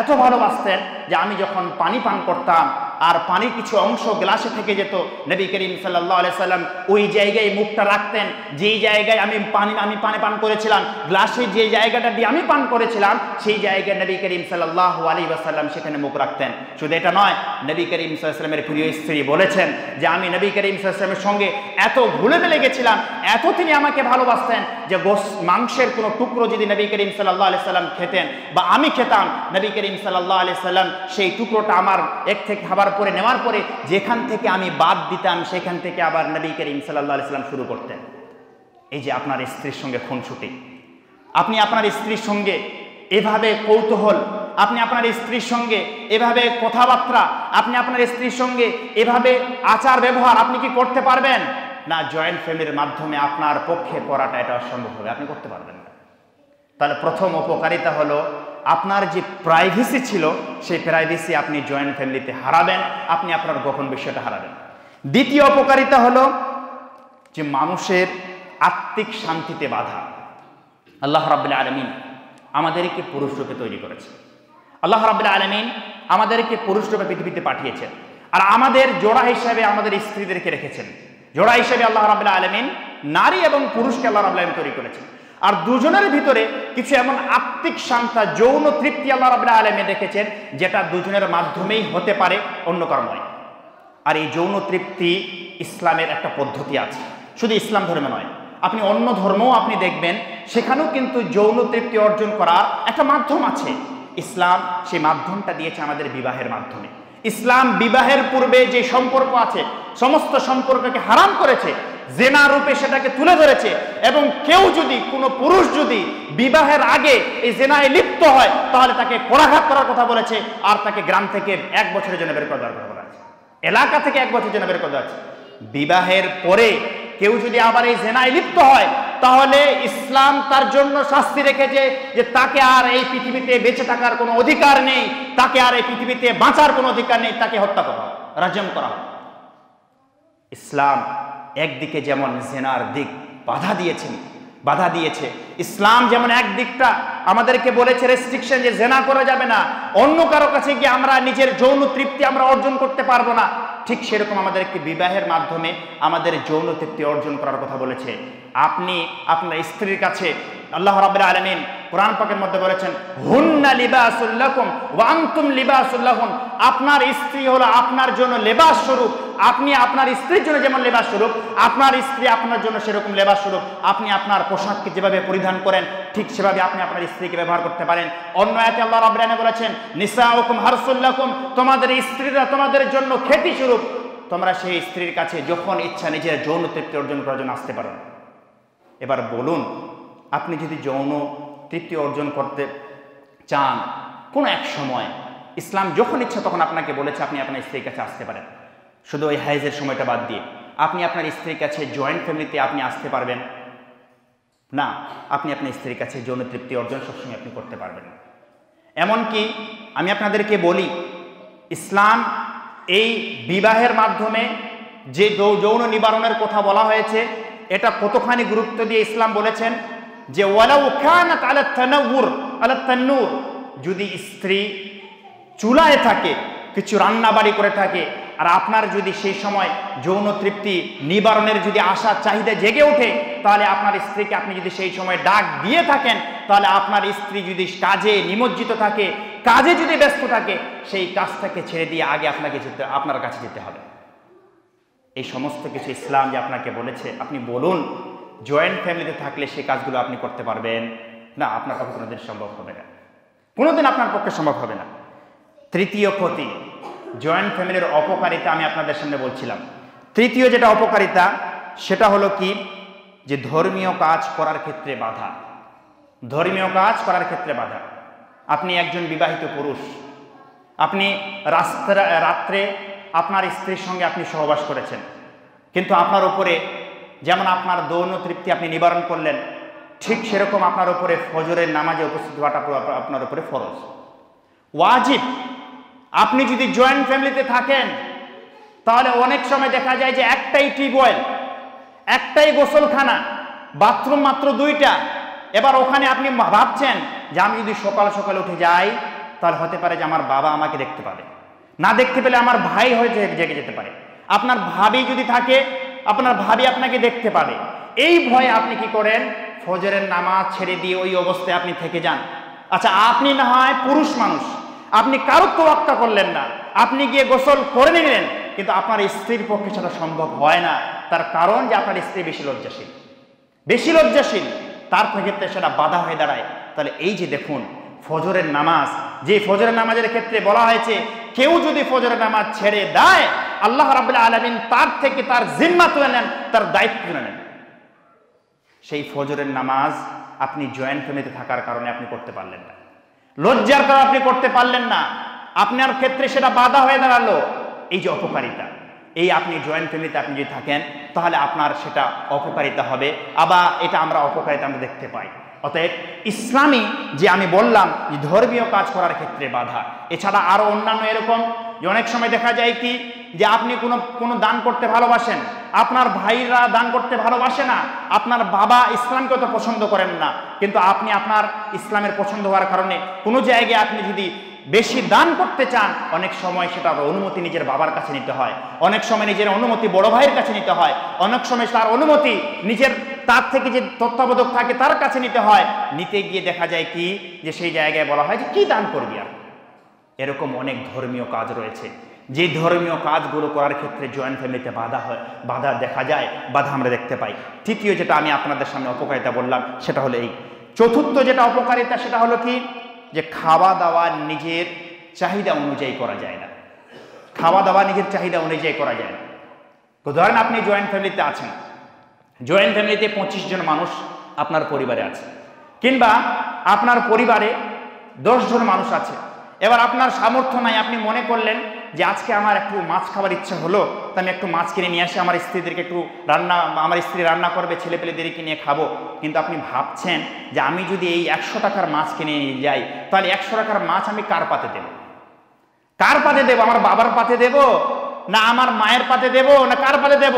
এত ভালোবাসতেন যে আমি যখন পানি পান করতাম, আর পানির কিছু অংশ গ্লাসে থেকে যেত, নবী করিম সাল্লাল্লাহু আলাইহি সাল্লাম ওই জায়গায় মুখটা রাখতেন, যেই জায়গায় আমি পানি পান করেছিলাম, গ্লাসে যে জায়গাটা দিয়ে আমি পান করেছিলাম সেই জায়গায় নবী করিম সাল্লাল্লাহু আলাইহি ওয়াসাল্লাম সেখানে মুখ রাখতেন। শুধু এটা নয়, নবী করিম সাল্লাল্লাহু আলাইহি ওয়াসাল্লামের প্রিয় স্ত্রী বলেছেন যে আমি নবী করিম সাল্লাল্লাহু আলাইহি ওয়াসাল্লামের সঙ্গে এত ঘুলে মিলে গেছিলাম, এত তিনি আমাকে ভালোবাসতেন যে মাংসের কোনো টুকরো যদি নবী করিম সাল্লাল্লাহু আলাইহি সাল্লাম খেতেন বা আমি খেতাম, নবী করিম সাল্লাল্লাহু আলাইহি সাল্লাম সেই টুকরোটা আমার এক থেকে খাবার পরে নেওয়ার পরে যেখান থেকে আমি বাদ দিতাম সেখান থেকে আবার নবী করিম সাল্লাল্লাহু আলাইহি সাল্লাম শুরু করতেন। এই যে আপনার স্ত্রীর সঙ্গে খুনসুটি, আপনি আপনার স্ত্রীর সঙ্গে এভাবে কৌতূহল, আপনি আপনার স্ত্রীর সঙ্গে এভাবে কথাবার্তা, আপনি আপনার স্ত্রীর সঙ্গে এভাবে আচার ব্যবহার আপনি কি করতে পারবেন? না, জয়েন্ট ফ্যামিলির মাধ্যমে আপনার পক্ষে করাটা এটা অসম্ভব হবে, আপনি করতে পারবেন না। তাহলে প্রথম উপকারিতা হলো আপনার যে প্রাইভেসি ছিল সেই প্রাইভেসি আপনি জয়েন্ট ফ্যামিলিতে হারাবেন, আপনি আপনার গোপন বিষয়টা হারাবেন। দ্বিতীয় উপকারিতা হলো যে মানুষের আত্মিক শান্তিতে বাধা। আল্লাহ রাব্বুল আলামিন আমাদেরকে পুরুষ রূপে তৈরি করেছেন, আল্লাহ রাব্বুল আলামিন আমাদেরকে পুরুষ রূপে পৃথিবীতে পাঠিয়েছেন, আর আমাদের জোড়া হিসাবে আমাদের স্ত্রীদেরকে রেখেছেন। জোড়া হিসাবে আল্লাহ রাব্বুল আলামিন নারী এবং পুরুষকে আল্লাহ রাব্বুল আলামিন তৈরি করেছেন। আর দুজনের ভিতরে কিছু এমন আত্মিক শান্তি, যৌন তৃপ্তি আল্লাহ রাব্বুল আলামিন রেখেছেন যেটা দুজনের মাধ্যমেই হতে পারে, অন্য কারো নয়। আর এই যৌন তৃপ্তি ইসলামের একটা পদ্ধতি আছে, শুধু ইসলাম ধর্মে নয়, আপনি অন্য ধর্মও আপনি দেখবেন সেখানেও কিন্তু যৌন তৃপ্তি অর্জন করার একটা মাধ্যম আছে। ইসলাম সেই মাধ্যমটা দিয়েছে আমাদের বিবাহের মাধ্যমে। ইসলাম বিবাহের পূর্বে যে সম্পর্ক আছে সমস্ত সম্পর্ককে হারাম করেছে, জেনা রূপে সেটাকে তুলে ধরেছে, এবং কেউ যদি কোনো পুরুষ যদি বিবাহের আগে এই জেনায় লিপ্ত হয় তাহলে তাকে করাঘাত করার কথা বলেছে, আর তাকে গ্রাম থেকে 1 বছরের জন্য বের করে দেওয়ার কথা বলা আছে, এলাকা থেকে 1 বছরের জন্য বের করে দেওয়া আছে। বিবাহের পরে কেউ যদি আবার এই জেনায় লিপ্ত হয় তাহলে ইসলাম তার জন্য শাস্তি রেখেছে যে তাকে আর এই পৃথিবীতে বেঁচে থাকার কোনো অধিকার নেই, তাকে আর এই পৃথিবীতে বাঁচার কোনো অধিকার নেই, তাকে হত্যা করা হয়, রাজম করা হয়। ইসলাম একদিকে যেমন জেনার দিক বাধা দিয়েছে, ইসলাম যেমন একদিকটা আমাদেরকে বলেছে রেস্ট্রিকশন যে জেনা করা যাবে না, অন্য কারো কাছে গিয়ে আমরা নিজের যৌন তৃপ্তি আমরা অর্জন করতে পারবো না, ঠিক সেরকম আমাদেরকে বিবাহের মাধ্যমে আমাদের যৌন তৃপ্তি অর্জন করার কথা বলেছে। আপনি আপনার স্ত্রীর কাছে আল্লাহ রাব্বুল আলামিন কোরআন পাকের মধ্যে বলেছেন হুন্না লিবাসুল লাকুম ওয়া আনতুম লিবাসুল লাহুন, আপনার স্ত্রী হলো আপনার জন্য লেবাস স্বরূপ, আপনি আপনার স্ত্রীর জন্য যেমন লেবাস স্বরূপ, আপনার স্ত্রী আপনার জন্য সেরকম লেবাস স্বরূপ। আপনি আপনার পোশাককে যেভাবে পরিধান করেন ঠিক সেভাবে আপনি আপনার স্ত্রীকে ব্যবহার করতে পারেন। অন্য আয়াতে আল্লাহ রাব্বুল আলামিন বলেছেন নিসাউকুম হারসুল লাকুম, তোমাদের স্ত্রীরা তোমাদের জন্য খেতি স্বরূপ, তোমরা সেই স্ত্রীর কাছে যখন ইচ্ছা নিজের যৌন তৃপ্তি অর্জন করার জন্য আসতে পারো। এবার বলুন, আপনি যদি যৌন তৃপ্তি অর্জন করতে চান কোনো এক সময়, ইসলাম যখন ইচ্ছা তখন আপনাকে বলেছে আপনি আপনার স্ত্রীর কাছে আসতে পারেন, শুধু ওই হাইজের সময়টা বাদ দিয়ে আপনি আপনার স্ত্রীর কাছে জয়েন্ট ফ্যামিলিতে আপনি আসতে পারবেন না, আপনি আপনার স্ত্রীর কাছে যৌন তৃপ্তি অর্জন সবসময় আপনি করতে পারবেন না। এমনকি আমি আপনাদেরকে বলি, ইসলাম এই বিবাহের মাধ্যমে যে যৌন নিবারণের কথা বলা হয়েছে এটা কতখানি গুরুত্ব দিয়ে ইসলাম বলেছেন যে ওয়ালাউ কানাত আলা তান্নুর, যদি স্ত্রী চুলায় থাকে, কিছু রান্নাবাড়ি করে থাকে, আর আপনার যদি সেই সময় যৌন তৃপ্তি নিবারণের যদি আশা চাহিদা জেগে ওঠে, তাহলে আপনার স্ত্রীকে আপনি যদি সেই সময় ডাক দিয়ে থাকেন, তাহলে আপনার স্ত্রী যদি কাজে নিমজ্জিত থাকে, কাজে যদি ব্যস্ত থাকে, সেই কাজটাকে ছেড়ে দিয়ে আগে আপনার কাছে যেতে হবে। এই সমস্ত কিছু ইসলাম যে আপনাকে বলেছে, আপনি বলুন জয়েন্ট ফ্যামিলিতে থাকলে সেই কাজগুলো আপনি করতে পারবেন না? আপনার পক্ষে কোনোদিন সম্ভব হবে না, কোনোদিন আপনার পক্ষে সম্ভব হবে না। তৃতীয় ক্ষতি, জয়েন্ট ফ্যামিলির অপকারিতা আমি আপনাদের সামনে বলছিলাম। তৃতীয় যেটা অপকারিতা সেটা হলো কি, যে ধর্মীয় কাজ করার ক্ষেত্রে বাধা। ধর্মীয় কাজ করার ক্ষেত্রে বাধা। আপনি একজন বিবাহিত পুরুষ, আপনি রাত্রে আপনার স্ত্রীর সঙ্গে আপনি সহবাস করেছেন, কিন্তু আপনার উপরে যেমন আপনার যৌন তৃপ্তি আপনি নিবারণ করলেন, ঠিক সেরকম আপনার উপরে ফজরের নামাজে উপস্থিত হওয়াটা আপনার উপরে ফরজ, ওয়াজিব। আপনি যদি জয়েন্ট ফ্যামিলিতে থাকেন তাহলে অনেক সময় দেখা যায় যে একটাই টিউবওয়েল, একটাই গোসলখানা, বাথরুম মাত্র 2টা। এবার ওখানে আপনি ভাবছেন যে আমি যদি সকাল সকাল উঠে যাই তাহলে হতে পারে যে আমার বাবা আমাকে দেখতে পাবে, না দেখতে পেলে আমার ভাই হয়ে জেগে যেতে পারে, আপনার ভাবি যদি থাকে আপনার ভাবি আপনাকে দেখতে পাবে। এই ভয়ে আপনি কি করেন, ফজরের নামাজ ছেড়ে দিয়ে ওই অবস্থায় আপনি থেকে যান। আচ্ছা, আপনি না হয় পুরুষ মানুষ, আপনি কারো তোয়াক্কা করলেন না, আপনি গিয়ে গোসল করে নিলেন, কিন্তু আপনার স্ত্রীর পক্ষে সেটা সম্ভব হয় না। তার কারণ যে আপনার স্ত্রী বেশি লজ্জাশীল, তার ক্ষেত্রে সেটা বাধা হয়ে দাঁড়ায়। তাহলে এই যে দেখুন ফজরের নামাজ, যে ফজরের নামাজের ক্ষেত্রে বলা হয়েছে কেউ যদি ফজরের নামাজ ছেড়ে দেয় আল্লাহ রাব্বুল আলামিন তার থেকে তার জিম্মা তুলে নেন, তার দায়িত্ব তুলে নেন। সেই ফজরের নামাজ আপনি জয়েন্ট ফ্যামিলিতে থাকার কারণে আপনি করতে পারলেন না, লজ্জার কারণে আপনি করতে পারলেন না, আপনার ক্ষেত্রে সেটা বাধা হয়ে দাঁড়ালো। এই যে অপকারিতা, এই আপনি জয়েন্ট ফ্যামিলিতে আপনি যদি থাকেন তাহলে আপনার সেটা অপকারিতা হবে। আবার এটা আমরা অপকারিতা আমরা দেখতে পাই। অতএব ইসলামী যে আমি বললাম যে ধর্মীয় কাজ করার ক্ষেত্রে বাধা, এছাড়া আরো অন্যান্য এরকম যে অনেক সময় দেখা যায় কি যে আপনি কোনো দান করতে ভালোবাসেন, আপনার ভাইরা দান করতে ভালোবাসে না, আপনার বাবা ইসলামকে তো পছন্দ করেন না, কিন্তু আপনি আপনার ইসলামের পছন্দ হওয়ার কারণে কোনো জায়গায় আপনি যদি বেশি দান করতে চান, অনেক সময় সেটার অনুমতি নিজের বাবার কাছে নিতে হয়, অনেক সময় নিজের অনুমতি বড় ভাইয়ের কাছে নিতে হয়, অনেক সময় তার অনুমতি নিজের তার থেকে যে তত্ত্বাবধায়ক থাকে তার কাছে নিতে হয়। নিতে গিয়ে দেখা যায় কি যে সেই জায়গায় বলা হয় যে কি দান করবি আর। এরকম অনেক ধর্মীয় কাজ রয়েছে যে ধর্মীয় কাজগুলো করার ক্ষেত্রে জয়েন্ট ফ্যামিলিতে বাধা দেখা যায়, বাধা আমরা দেখতে পাই। তৃতীয় যেটা আমি আপনাদের সামনে অপকারিতা বললাম সেটা হলো এই। চতুর্থ যেটা অপকারিতা সেটা হলো কি যে খাওয়া দাওয়া নিজের চাহিদা অনুযায়ী করা যায় না, খাওয়া দাওয়া নিজের চাহিদা অনুযায়ী করা যায় না। তো ধরেন আপনি জয়েন্ট ফ্যামিলিতে আছেন, জয়েন্ট ফ্যামিলিতে 25 জন মানুষ আপনার পরিবারে আছে, কিংবা আপনার পরিবারে 10 জন মানুষ আছে। এবার আপনার সামর্থ্য নাই, আপনি মনে করলেন যে আজকে আমার একটু মাছ খাবার ইচ্ছা হলো, তো আমি একটু মাছ কিনে নিয়ে আসি, আমার স্ত্রীদেরকে একটু আমার স্ত্রী রান্না করবে, ছেলেপেলেদেরকে নিয়ে খাবো। কিন্তু আপনি ভাবছেন যে আমি যদি এই 100 টাকার মাছ কিনে নিয়ে যাই তাহলে 100 টাকার মাছ আমি কার পাতে দেব? আমার বাবার পাতে দেব, না আমার মায়ের পাতে দেব, না কার পাতে দেব?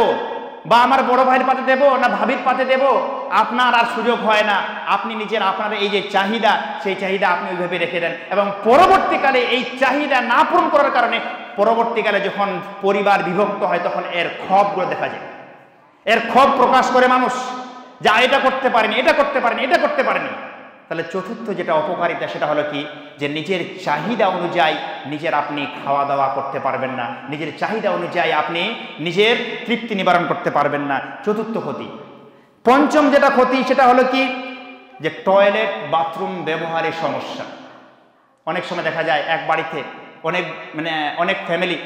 বা আমার বড় ভাইয়ের পাতে দেব, না ভাবির পাতে দেব? আপনার আর সুযোগ হয় না। আপনি আপনার এই যে চাহিদা, সেই চাহিদা আপনি ওইভাবে রেখে দেন, এবং পরবর্তীকালে এই চাহিদা না পূরণ করার কারণে পরবর্তীকালে যখন পরিবার বিভক্ত হয় তখন এর ক্ষোভগুলো দেখা যায়, এর ক্ষোভ প্রকাশ করে মানুষ, যা এটা করতে পারেনি, এটা করতে পারেনি, এটা করতে পারেনি। তাহলে চতুর্থ যেটা অপকারিতা সেটা হলো কি যে নিজের চাহিদা অনুযায়ী আপনি খাওয়া দাওয়া করতে পারবেন না, নিজের চাহিদা অনুযায়ী আপনি নিজের তৃপ্তি নিবারণ করতে পারবেন না। চতুর্থ ক্ষতি। পঞ্চম যেটা ক্ষতি সেটা হলো কি যে টয়লেট বাথরুম ব্যবহারের সমস্যা। অনেক সময় দেখা যায় এক বাড়িতে অনেক ফ্যামিলি,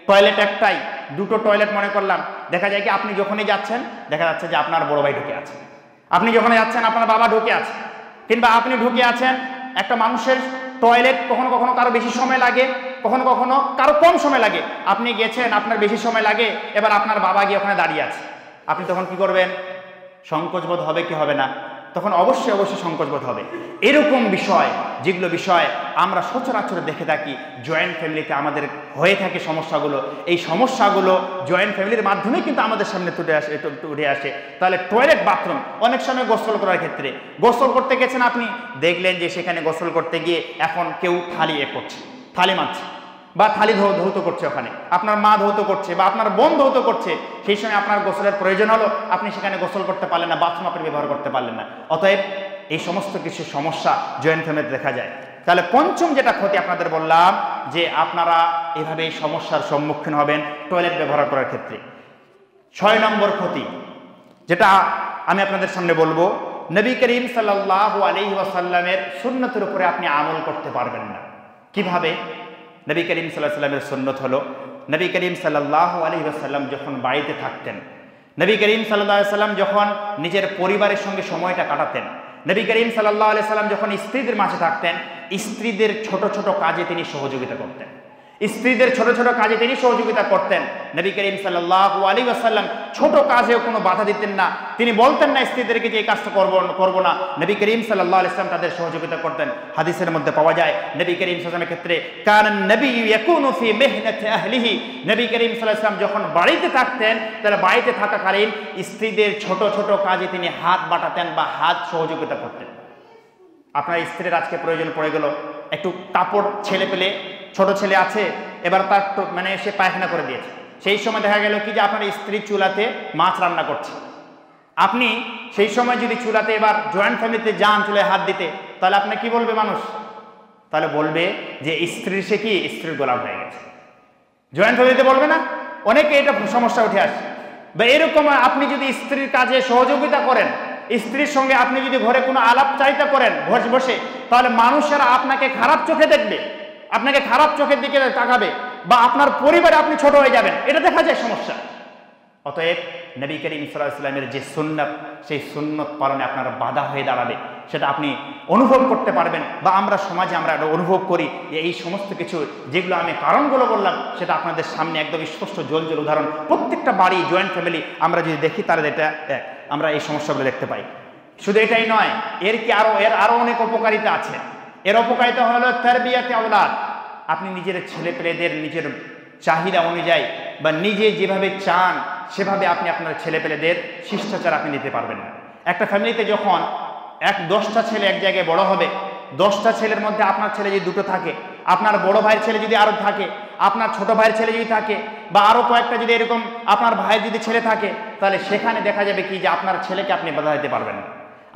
টয়লেট একটাই, দুটো টয়লেট মনে করলাম, দেখা যায় কি আপনি যখনই যাচ্ছেন দেখা যাচ্ছে যে আপনার বড় ভাই ঢুকে আছে, আপনি যখনই যাচ্ছেন আপনার বাবা ঢুকে আছে, কিংবা আপনি ঢুকে আছেন। একটা মানুষের টয়লেট কখনো কখনো কারো বেশি সময় লাগে, কখনো কখনো কারো কম সময় লাগে। আপনি গেছেন, আপনার বেশি সময় লাগে, এবার আপনার বাবা গিয়ে ওখানে দাঁড়িয়ে আছে, আপনি তখন কি করবেন? সংকোচবোধ হবে কি হবে না? তখন অবশ্যই সংকোচবোধ হবে। এরকম বিষয়, যেগুলো বিষয় আমরা সচরাচর দেখে থাকি জয়েন্ট ফ্যামিলিতে আমাদের হয়ে থাকে সমস্যাগুলো, এই সমস্যাগুলো জয়েন্ট ফ্যামিলির মাধ্যমে কিন্তু আমাদের সামনে উঠে আসে। তাহলে টয়লেট বাথরুম, অনেক সময় গোসল করার ক্ষেত্রে, গোসল করতে গেছেন আপনি, দেখলেন যে সেখানে গোসল করতে গিয়ে এখন কেউ থালি মারছে বা থালি ধৌত করছে, ওখানে আপনার মা ধৌত করছে বা আপনার বোন ধৌত করছে, সেই সময় আপনার গোসলের প্রয়োজন হলো, আপনি সেখানে গোসল করতে পারলেন না, বাথরুম আপনি ব্যবহার করতে পারলেন না। অতএব এই সমস্ত কিছু সমস্যা জয়েন্ট ফ্যামিলিতে দেখা যায়। তাহলে পঞ্চম যেটা ক্ষতি আপনাদের বললাম যে আপনারা এভাবে এই সমস্যার সম্মুখীন হবেন টয়লেট ব্যবহার করার ক্ষেত্রে। 6 নম্বর ক্ষতি যেটা আমি আপনাদের সামনে বলবো, নবী করিম সাল্লাল্লাহু আলাইহি ওয়াসাল্লামের সুন্নতের উপরে আপনি আমল করতে পারবেন না। কিভাবে? নবী করিম সাল্লাল্লাহু আলাইহি ওয়াসাল্লামের সুন্নত হলো, নবী করিম সাল্লাল্লাহু আলাইহি ওয়াসাল্লাম যখন বাড়িতে থাকতেন, নবী করিম সাল্লাল্লাহু আলাইহি ওয়াসাল্লাম যখন নিজের পরিবারের সঙ্গে সময়টা কাটাতেন, নবী করিম সাল্লাল্লাহু আলাইহি ওয়াসাল্লাম যখন স্ত্রীদের মাঝে থাকতেন, স্ত্রীদের ছোট ছোট কাজে তিনি সহযোগিতা করতেন, স্ত্রীদের ছোট ছোট কাজে তিনি সহযোগিতা করতেন। নবী করিম সাল্লাল্লাহু আলাইহি ওয়াসাল্লাম ছোট কাজেও কোনো বাধা দিতেন না, তিনি বলতেন না স্ত্রীদেরকে যে এই কাজটা করবো না। নবী করিম সাল্লাল্লাহু আলাইহি ওয়াসাল্লাম তাদের সহযোগিতা করতেন। হাদিসের মধ্যে পাওয়া যায় নবী করিম সাল্লাল্লাহু আলাইহি ওয়াসাল্লামের ক্ষেত্রে কানান নবী ইয়াকুনু ফি মিহনাতি আহলিহি, নবী করিম সাল্লাল্লাহু আলাইহি ওয়াসাল্লাম যখন বাড়িতে থাকতেন তাহলে বাড়িতে থাকাকালীন স্ত্রীদের ছোট ছোট কাজে তিনি হাত বাটাতেন বা হাত সহযোগিতা করতেন। আপনার স্ত্রীর আজকে প্রয়োজন পড়ে গেল একটু কাপড়, ছেলে পেলে ছোট ছেলে আছে, এবার তার মানে সে পায়খানা করে দিয়েছে। সেই সময় দেখা গেল কি যে আপনার স্ত্রী চুলাতে মাছ রান্না করছে, আপনি সেই সময় যদি চুলাতে এবার জয়েন্ট ফ্যামিলিতে যান চুলায় হাত দিতে, তাহলে আপনি কি বলবে মানুষ? তাহলে বলবে যে স্ত্রীর সে কি স্ত্রীর গোলাম হয়ে গেছে। জয়েন্ট ফ্যামিলিতে বলবে না? অনেকে এটা সমস্যা উঠে আসে। বা এরকম আপনি যদি স্ত্রীর কাজে সহযোগিতা করেন, স্ত্রীর সঙ্গে আপনি যদি ঘরে কোনো আলাপচারিতা করেন বসে বসে, তাহলে মানুষেরা আপনাকে খারাপ চোখে দেখবে, আপনাকে খারাপ চোখের দিকে তাকাবে, বা আপনার পরিবারে আপনি ছোট হয়ে যাবেন, এটা দেখা যায় সমস্যা। অতএব নবী করিম সাল্লাল্লাহু আলাইহি ওয়াসাল্লামের যে সুন্নাত, সেই সুন্নত পালনে আপনার বাধা হয়ে দাঁড়াবে, সেটা আপনি অনুভব করতে পারবেন। বা আমরা সমাজে আমরা অনুভব করি যে এই সমস্ত কিছু যেগুলো আমি কারণগুলো বললাম, সেটা আপনাদের সামনে একদম স্পষ্ট জল উদাহরণ। প্রত্যেকটা বাড়ি জয়েন্ট ফ্যামিলি আমরা যদি দেখি, তাহলে এটা আমরা এই সমস্যাগুলো দেখতে পাই। শুধু এটাই নয়, এর আরও অনেক উপকারিতা আছে। এর উপকারিতা হলো তারবিয়াতে আওলাদ। আপনি নিজের ছেলে পেলেদের নিজের চাহিদা অনুযায়ী বা নিজে যেভাবে চান সেভাবে আপনি আপনার ছেলে পেলেদের শিষ্টাচার আপনি নিতে পারবেন না। একটা ফ্যামিলিতে যখন 10টা ছেলে এক জায়গায় বড় হবে, 10টা ছেলের মধ্যে আপনার ছেলে যদি দুটো থাকে, আপনার বড় ভাইয়ের ছেলে যদি আরও থাকে, আপনার ছোট ভাইয়ের ছেলে যদি থাকে, বা আরও কয়েকটা যদি এরকম আপনার ভাইয়ের যদি ছেলে থাকে, তাহলে সেখানে দেখা যাবে কি যে আপনার ছেলেকে আপনি বাধা দিতে পারবেন না।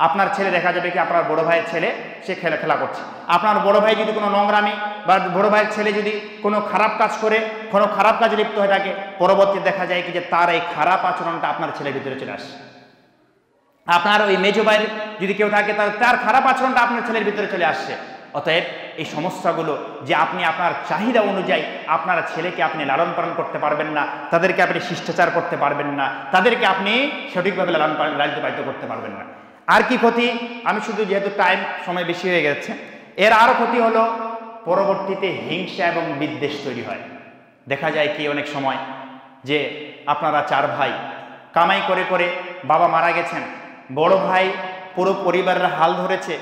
আপনার ছেলে দেখা যাবে কি আপনার বড় ভাইয়ের ছেলে সে খেলা করছে, আপনার বড় ভাই যদি কোনো নোংরামি বা বড় ভাইয়ের ছেলে যদি কোনো খারাপ কাজ করে, কোনো খারাপ কাজে লিপ্ত হয়ে থাকে, পরবর্তী দেখা যায় কি যে তার এই খারাপ আচরণটা আপনার ছেলের ভিতরে চলে আসে। আপনার ওই মেজো ভাইয়ের যদি কেউ থাকে, তাহলে তার খারাপ আচরণটা আপনার ছেলের ভিতরে চলে আসছে। অতএব এই সমস্যাগুলো যে আপনি আপনার চাহিদা অনুযায়ী আপনার ছেলেকে আপনি লালন পালন করতে পারবেন না, তাদেরকে আপনি শিষ্টাচার করতে পারবেন না, তাদেরকে আপনি সঠিকভাবে লালিত পালিত করতে পারবেন না। আর কি ক্ষতি? আমি শুধু যেহেতু সময় বেশি হয়ে গেছে, এর আরও ক্ষতি হলো পরবর্তীতে হিংসা এবং বিদ্বেষ তৈরি হয়। দেখা যায় কি অনেক সময় যে আপনারা 4 ভাই কামাই করে করে বাবা মারা গেছেন, বড় ভাই পুরো পরিবারের হাল ধরেছে,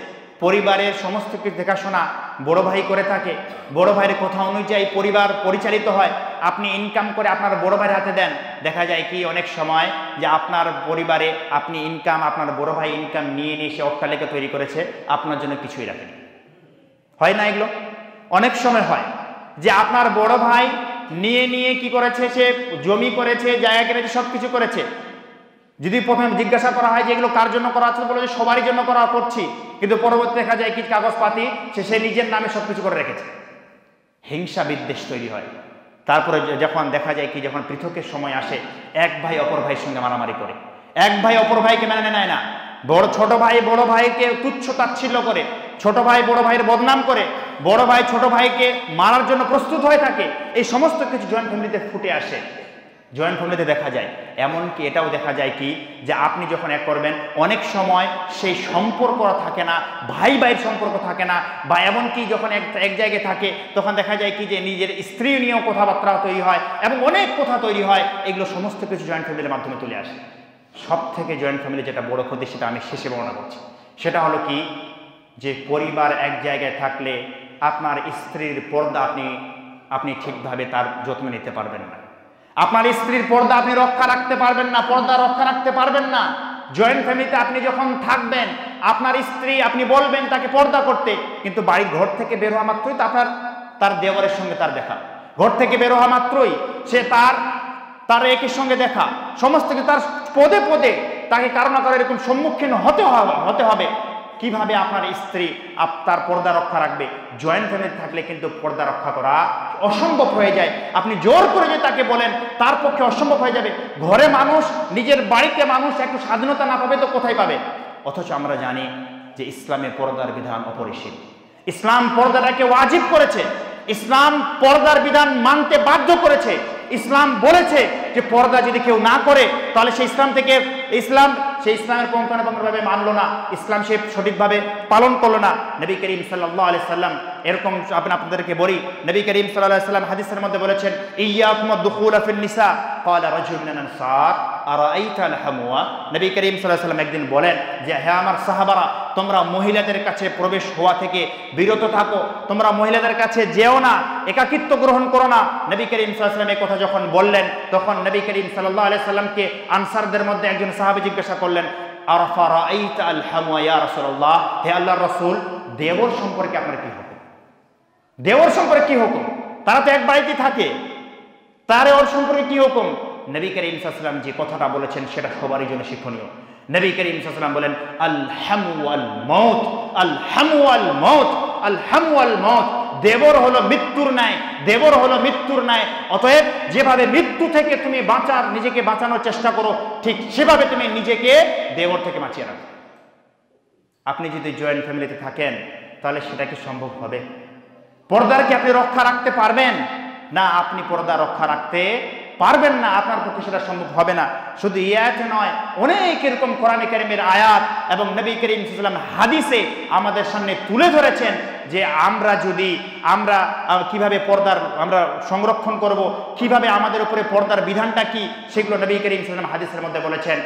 পরিবারের সমস্ত কিছু দেখাশোনা বড় ভাই করে থাকে, বড় ভাইয়ের কথা অনুযায়ী পরিবার পরিচালিত হয়। আপনি ইনকাম করে আপনার বড় ভাইয়ের হাতে দেন, দেখা যায় কি অনেক সময় যে আপনার পরিবারে আপনি ইনকাম, আপনার বড় ভাই ইনকাম নিয়ে সে অট্টালিকা তৈরি করেছে, আপনার জন্য কিছুই রাখেনি। হয় না এগুলো? অনেক সময় হয় যে আপনার বড় ভাই নিয়ে কি করেছে, সে জমি করেছে, জায়গা কিনেছে, সব কিছু করেছে। যদি প্রথমে জিজ্ঞাসা করা হয় যে এগুলো কার জন্য করা আছে, বলে যে সবারই জন্য করছি, কিন্তু পরবর্তী দেখা যায় কি কাগজপাতি সে নিজের নামে সবকিছু করে রেখেছে। হিংসা বিদ্বেষ তৈরি হয়। তারপরে যখন দেখা যায় কি যখন পৃথকের সময় আসে, এক ভাই অপর ভাইয়ের সঙ্গে মারামারি করে, এক ভাই অপর ভাইকে মেনে নেয় না, ছোট ভাই বড় ভাইকে তুচ্ছ তাচ্ছিল্য করে, ছোট ভাই বড় ভাইয়ের বদনাম করে, বড় ভাই ছোট ভাইকে মারার জন্য প্রস্তুত হয়ে থাকে। এই সমস্ত কিছু জয়েন্ট ফ্যামিলিতে ফুটে আসে। জয়েন্ট ফ্যামিলিতে দেখা যায়, এমনকি এটাও দেখা যায় কি যে আপনি যখন এক করবেন, অনেক সময় সেই সম্পর্ক থাকে না, ভাই ভাইয়ের সম্পর্ক থাকে না, বা এমনকি যখন এক জায়গায় থাকে তখন দেখা যায় কি যে নিজের স্ত্রী নিয়েও কথাবার্তা তৈরি হয় এবং অনেক কথা তৈরি হয়। এগুলো সমস্ত কিছু জয়েন্ট ফ্যামিলির মাধ্যমে তুলে আসে। সব থেকে জয়েন্ট ফ্যামিলি যেটা বড় ক্ষতি, সেটা আমি শেষে বর্ণনা করছি। সেটা হলো কি যে পরিবার এক জায়গায় থাকলে আপনার স্ত্রীর পর্দা আপনি ঠিকভাবে তার যত্ন নিতে পারবেন না, আপনার স্ত্রীর পর্দা আপনি রক্ষা রাখতে পারবেন না, পর্দা রক্ষা রাখতে পারবেন না। জয়েন্ট ফ্যামিলিতে আপনি যখন থাকবেন, আপনার স্ত্রী আপনি বলবেন তাকে পর্দা করতে, কিন্তু বাড়ির ঘর থেকে বের হওয়া মাত্রই তো তার দেওয়ারের সঙ্গে তার দেখা, ঘর থেকে বের হওয়া মাত্রই সে তার একের সঙ্গে দেখা, সমস্ত কিছু তার পদে পদে তাকে কারো না কারো এরকম সম্মুখীন হতে হবে। কিভাবে আপনার স্ত্রী তার পর্দা রক্ষা রাখবে? জয়েন্ট ফ্যামিলি থাকলে কিন্তু পর্দা রক্ষা করা অসম্ভব হয়ে যায়। আপনি জোর করে যে তাকে বলেন, তার পক্ষে অসম্ভব হয়ে যাবে। ঘরে মানুষ, নিজের বাড়িতে মানুষ একটু স্বাধীনতা না পাবে তো কোথায় পাবে? অথচ আমরা জানি যে ইসলামে পর্দার বিধান অপরিসীম। ইসলাম পর্দাটাকে ওয়াজিব করেছে, ইসলাম পর্দার বিধান মানতে বাধ্য করেছে। ইসলাম বলেছে যে পর্দা যদি কেউ না করে তাহলে সেই ইসলামের পঙ্খানুপঙ্খভাবে মানলো না, ইসলাম সে সঠিকভাবে পালন করলো না। নবী করিম সাল্লাল্লাহু আলাইহি সাল্লাম এরকম আপনাদেরকে বলি, নবী করিম সাল্লাল্লাহু আলাইহি সাল্লাম হাদিসের মধ্যে বলেছেন, ইয়্যাকুম আদ-দুখুলা ফিন নিসা ক্বালা রাজুলুন মিনাল আনসার আরাআইতা আল-হামওয়া। নবী করিম সাল্লাল্লাহু আলাইহি সাল্লাম একদিন বলেন যে হে আমার সাহাবারা, তোমরা মহিলাদের কাছে প্রবেশ হওয়া থেকে বিরত থাকো, তোমরা মহিলাদের কাছে যেও না, একাকিত্ব গ্রহণ করো না। নবী করিম সাল্লাল্লাহু আলাইহি সাল্লাম এই কথা যখন বললেন, তখন নবী করিম সাল্লাল্লাহু আলাইহি সাল্লামকে আনসারদের মধ্যে একজন সাহাবী জিজ্ঞাসা করলেন, আরাআইতা আল-হামওয়া ইয়া রাসূলুল্লাহ, হে আল্লাহর রাসূল, দেওর সম্পর্কে আপনার কি হুকুম? দেওর সম্পর্কে কি হুকুম? তারা তো এক বাড়িতে থাকে, তারে ওর সম্পর্কে কি হুকুম? নবী করিম সাল্লাল্লাহু আলাইহি ওয়াসাল্লাম যে কথাটা বলেছেন সেটা সবারই জন্য শিক্ষণীয়। নবী করিম সাল্লাল্লাহু আলাইহি ওয়াসাল্লাম বলেন, আল হামু ওয়াল মউত, আল হামু ওয়াল মউত, আল হামু ওয়াল মউত। দেবর হলো মৃত্যুর ন্যায়, দেবর হলো মৃত্যুর ন্যায়। অতএব যেভাবে মৃত্যু থেকে তুমি নিজেকে বাঁচানোর চেষ্টা করো, ঠিক সেভাবে তুমি নিজেকে দেবর থেকে বাঁচিয়ে রাখো। আপনি যদি জয়েন্ট ফ্যামিলিতে থাকেন তাহলে সেটা কি সম্ভব হবে? পর্দার কি আপনি রক্ষা রাখতে পারবেন? না, আপনি পর্দা রক্ষা রাখতে পারবেন না, আপনার পক্ষে সেটা সম্ভব হবে না। শুধু এই আয়াতে নয়, অনেক এরকম কোরআনে কারীমের আয়াত এবং নবী করিম সাল্লাল্লাহু আলাইহি ওয়াসাল্লাম হাদিসে আমাদের সামনে তুলে ধরেছেন যে আমরা কিভাবে পর্দার আমরা সংরক্ষণ করব, কিভাবে আমাদের উপরে পর্দার বিধানটা কি, সেগুলো নবী করিম সাল্লাল্লাহু আলাইহি ওয়াসাল্লাম হাদিসের মধ্যে বলেছেন।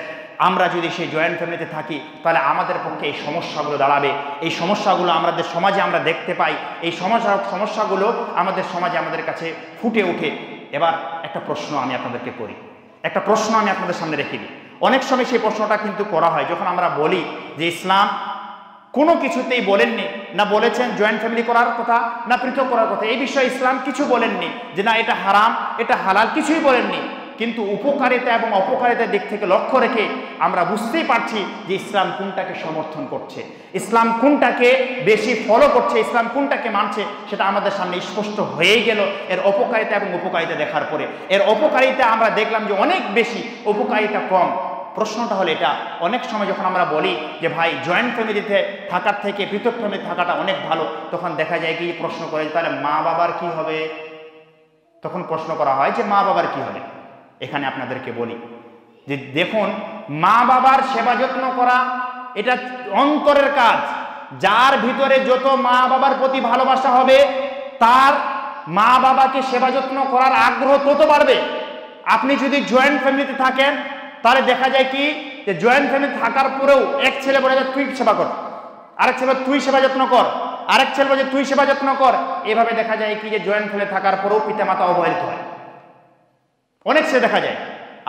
আমরা যদি সেই জয়েন্ট ফ্যামিলিতে থাকি তাহলে আমাদের পক্ষে এই সমস্যাগুলো দাঁড়াবে। এই সমস্যাগুলো আমাদের সমাজে আমরা দেখতে পাই, এই সমস্যাগুলো আমাদের সমাজে আমাদের কাছে ফুটে ওঠে। এবার একটা প্রশ্ন আমি আপনাদেরকে করি, একটা প্রশ্ন আমি আপনাদের সামনে রেখে দিই। অনেক সময় সেই প্রশ্নটা কিন্তু করা হয় যখন আমরা বলি যে ইসলাম কোনো কিছুতেই বলেননি, না বলেছেন জয়েন্ট ফ্যামিলি করার কথা, না পৃথক করার কথা। এই বিষয়ে ইসলাম কিছু বলেননি যে না এটা হারাম, এটা হালাল, কিছুই বলেননি। কিন্তু উপকারিতা এবং অপকারিতার দিক থেকে লক্ষ্য রেখে আমরা বুঝতেই পারছি যে ইসলাম কোনটাকে সমর্থন করছে, ইসলাম কোনটাকে বেশি ফলো করছে, ইসলাম কোনটাকে মানছে, সেটা আমাদের সামনে স্পষ্ট হয়েই গেল এর অপকারিতা এবং উপকারিতা দেখার পরে। এর অপকারিতা আমরা দেখলাম যে অনেক বেশি, উপকারিতা কম। প্রশ্নটা হলো এটা, অনেক সময় যখন আমরা বলি যে ভাই জয়েন্ট ফ্যামিলিতে থাকার থেকে পৃথক ফ্যামিলি থাকাটা অনেক ভালো, তখন দেখা যায় কি প্রশ্ন করে তাহলে মা বাবার কি হবে? তখন প্রশ্ন করা হয় যে মা বাবার কি হবে। এখানে আপনাদেরকে বলি যে দেখুন, মা বাবার সেবা যত্ন করা এটা অন্তরের কাজ। যার ভিতরে যত মা বাবার প্রতি ভালোবাসা হবে তার মা বাবাকে সেবা যত্ন করার আগ্রহ তত বাড়বে। আপনি যদি জয়েন্ট ফ্যামিলিতে থাকেন তাহলে দেখা যায় কি যে জয়েন্ট ফ্যামিলি থাকার পরেও এক ছেলে বলে যে তুই সেবা কর, আরেক ছেলে তুই সেবা যত্ন কর, আরেক ছেলে বলে তুই সেবা যত্ন কর। এভাবে দেখা যায় কি যে জয়েন্ট ফ্যামিলি থাকার পরেও পিতামাতা অবহেলিত হয়, অনেক ছেলে দেখা যায়।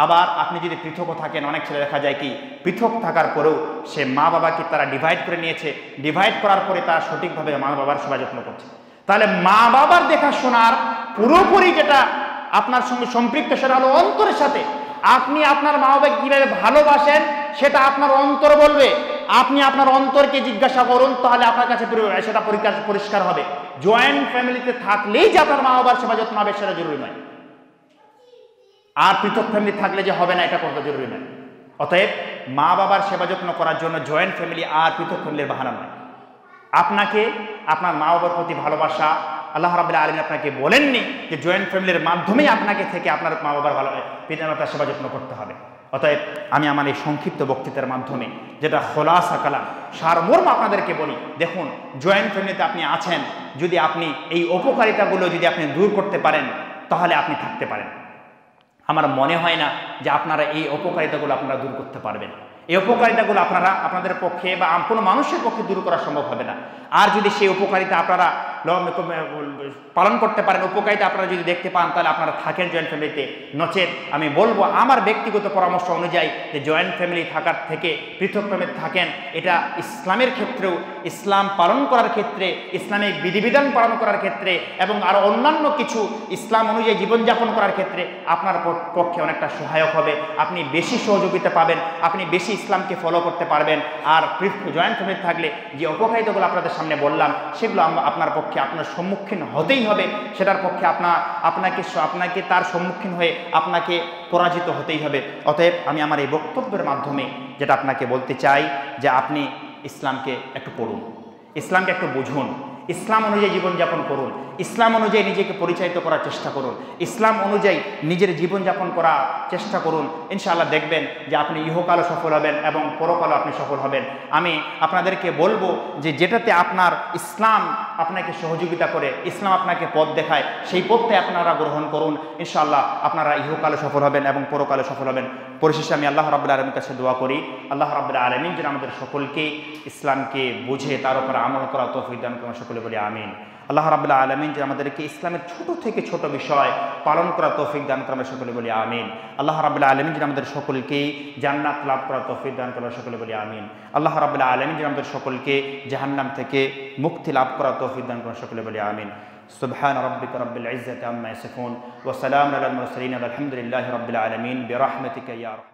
আবার আপনি যদি পৃথকও থাকেন, অনেক ছেলে দেখা যায় কি পৃথক থাকার পরেও সে মা বাবাকে তারা ডিভাইড করে নিয়েছে, ডিভাইড করার পরে তারা সঠিকভাবে মা বাবার সেবা যত্ন করছে। তাহলে মা বাবার দেখাশোনার পুরোপুরি যেটা আপনার সঙ্গে সম্পৃক্ত সেটা হলো অন্তরের সাথে। আপনি আপনার মা বাবাকে কিভাবে ভালোবাসেন সেটা আপনার অন্তর বলবে। আপনি আপনার অন্তরকে জিজ্ঞাসা করুন, তাহলে আপনার কাছে সেটা পরিষ্কার হবে। জয়েন্ট ফ্যামিলিতে থাকলেই যে আপনার মা বাবার সেবা যত্ন হবে সেটা জরুরি নয়, আর পৃথক ফ্যামিলি থাকলে যে হবে না এটা করতে জরুরি নয়। অতএব মা বাবার সেবা যত্ন করার জন্য জয়েন্ট ফ্যামিলি আর পৃথক ফ্যামিলির বাহানা নয়। আপনাকে আপনার মা বাবার প্রতি ভালোবাসা আল্লাহ রাব্বুল আলামিন আপনাকে বলেননি যে জয়েন্ট ফ্যামিলির মাধ্যমেই আপনাকে থেকে আপনার মা বাবার পিতামাতার সেবা যত্ন করতে হবে। অতএব আমি আমার এই সংক্ষিপ্ত বক্তৃতার মাধ্যমে যেটা খোলাসা কালাম সারমর্ম আপনাদেরকে বলি, দেখুন জয়েন্ট ফ্যামিলিতে আপনি আছেন, যদি আপনি এই উপকারিতাগুলো যদি আপনি দূর করতে পারেন তাহলে আপনি থাকতে পারেন। আমার মনে হয় না যে আপনারা এই অপকারিতাগুলো আপনারা দূর করতে পারবেন। এই উপকারিতাগুলো আপনাদের পক্ষে বা কোনো মানুষের পক্ষে দূর করা সম্ভব হবে না। আর যদি সেই উপকারিতা আপনারা পালন করতে পারেন, উপকারিতা আপনারা যদি দেখতে পান, তাহলে আপনারা থাকেন জয়েন্ট ফ্যামিলিতে। নচেত আমি বলবো আমার ব্যক্তিগত পরামর্শ অনুযায়ী যে জয়েন্ট ফ্যামিলি থাকার থেকে পৃথক ফ্যামিলি থাকেন। এটা ইসলামের ক্ষেত্রেও, ইসলাম পালন করার ক্ষেত্রে, ইসলামিক বিধিবিধান পালন করার ক্ষেত্রে এবং আরও অন্যান্য কিছু ইসলাম অনুযায়ী জীবনযাপন করার ক্ষেত্রে আপনার পক্ষে অনেকটা সহায়ক হবে। আপনি বেশি সহযোগিতা পাবেন, আপনি বেশি ইসলামকে ফলো করতে পারবেন। আর জয়েন্ট ফ্যামিলি থাকলে যে অপকারিতাগুলো আপনাদের সামনে বললাম সেগুলো আপনার পক্ষে আপনার সম্মুখীন হতেই হবে। সেটার পক্ষে আপনাকে তার সম্মুখীন হয়ে আপনাকে পরাজিত হতেই হবে। অতএব আমি আমার এই বক্তব্যের মাধ্যমে যেটা আপনাকে বলতে চাই যে আপনি ইসলামকে একটু পড়ুন, ইসলামকে একটু বুঝুন, ইসলাম অনুযায়ী জীবনযাপন করুন, ইসলাম অনুযায়ী নিজেকে পরিচালিত করার চেষ্টা করুন, ইসলাম অনুযায়ী নিজের জীবনযাপন করার চেষ্টা করুন। ইনশাআল্লাহ দেখবেন যে আপনি ইহকালও সফল হবেন এবং পরকালও আপনি সফল হবেন। আমি আপনাদেরকে বলবো যে যেটাতে আপনার ইসলাম আপনাকে সহযোগিতা করে, ইসলাম আপনাকে পথ দেখায়, সেই পথে আপনারা গ্রহণ করুন। ইনশাআল্লাহ আপনারা ইহকালও সফল হবেন এবং পরকালও সফল হবেন। পরিশেষে আমি আল্লাহ রাব্বুল আলামিনের কাছে দোয়া করি, আল্লাহ রাব্বুল আলামিন যেন আমাদের সকলকে ইসলামকে বুঝে তার উপর আমল করা তৌফিক দান করেন, সকলে বলি আমিন। আল্লাহ রাব্বুল আলামিন যেন আমাদেরকে ইসলামের ছোট থেকে ছোট বিষয় পালন করা তৌফিক দান করেন, সকলে বলি আমিন। আল্লাহ রাব্বুল আলামিন যেন আমাদের সকলকে জান্নাত লাভ করা তৌফিক দান করেন, সকলে বলি আমিন। আল্লাহ রাব্বুল আলামিন যেন আমাদের সকলকে জাহান্নাম থেকে মুক্তি লাভ করা তৌফিক দান করেন, সকলে বলি আমিন। সুবহান রাব্বিকা রাব্বিল ইজ্জাতি আম্মা ইয়াসিফুন ওয়া সালামুন আলাল মুরসালিন ওয়া আলহামদুলিল্লাহি রাব্বিল আলামিন বিরহমাতিকা ইয়া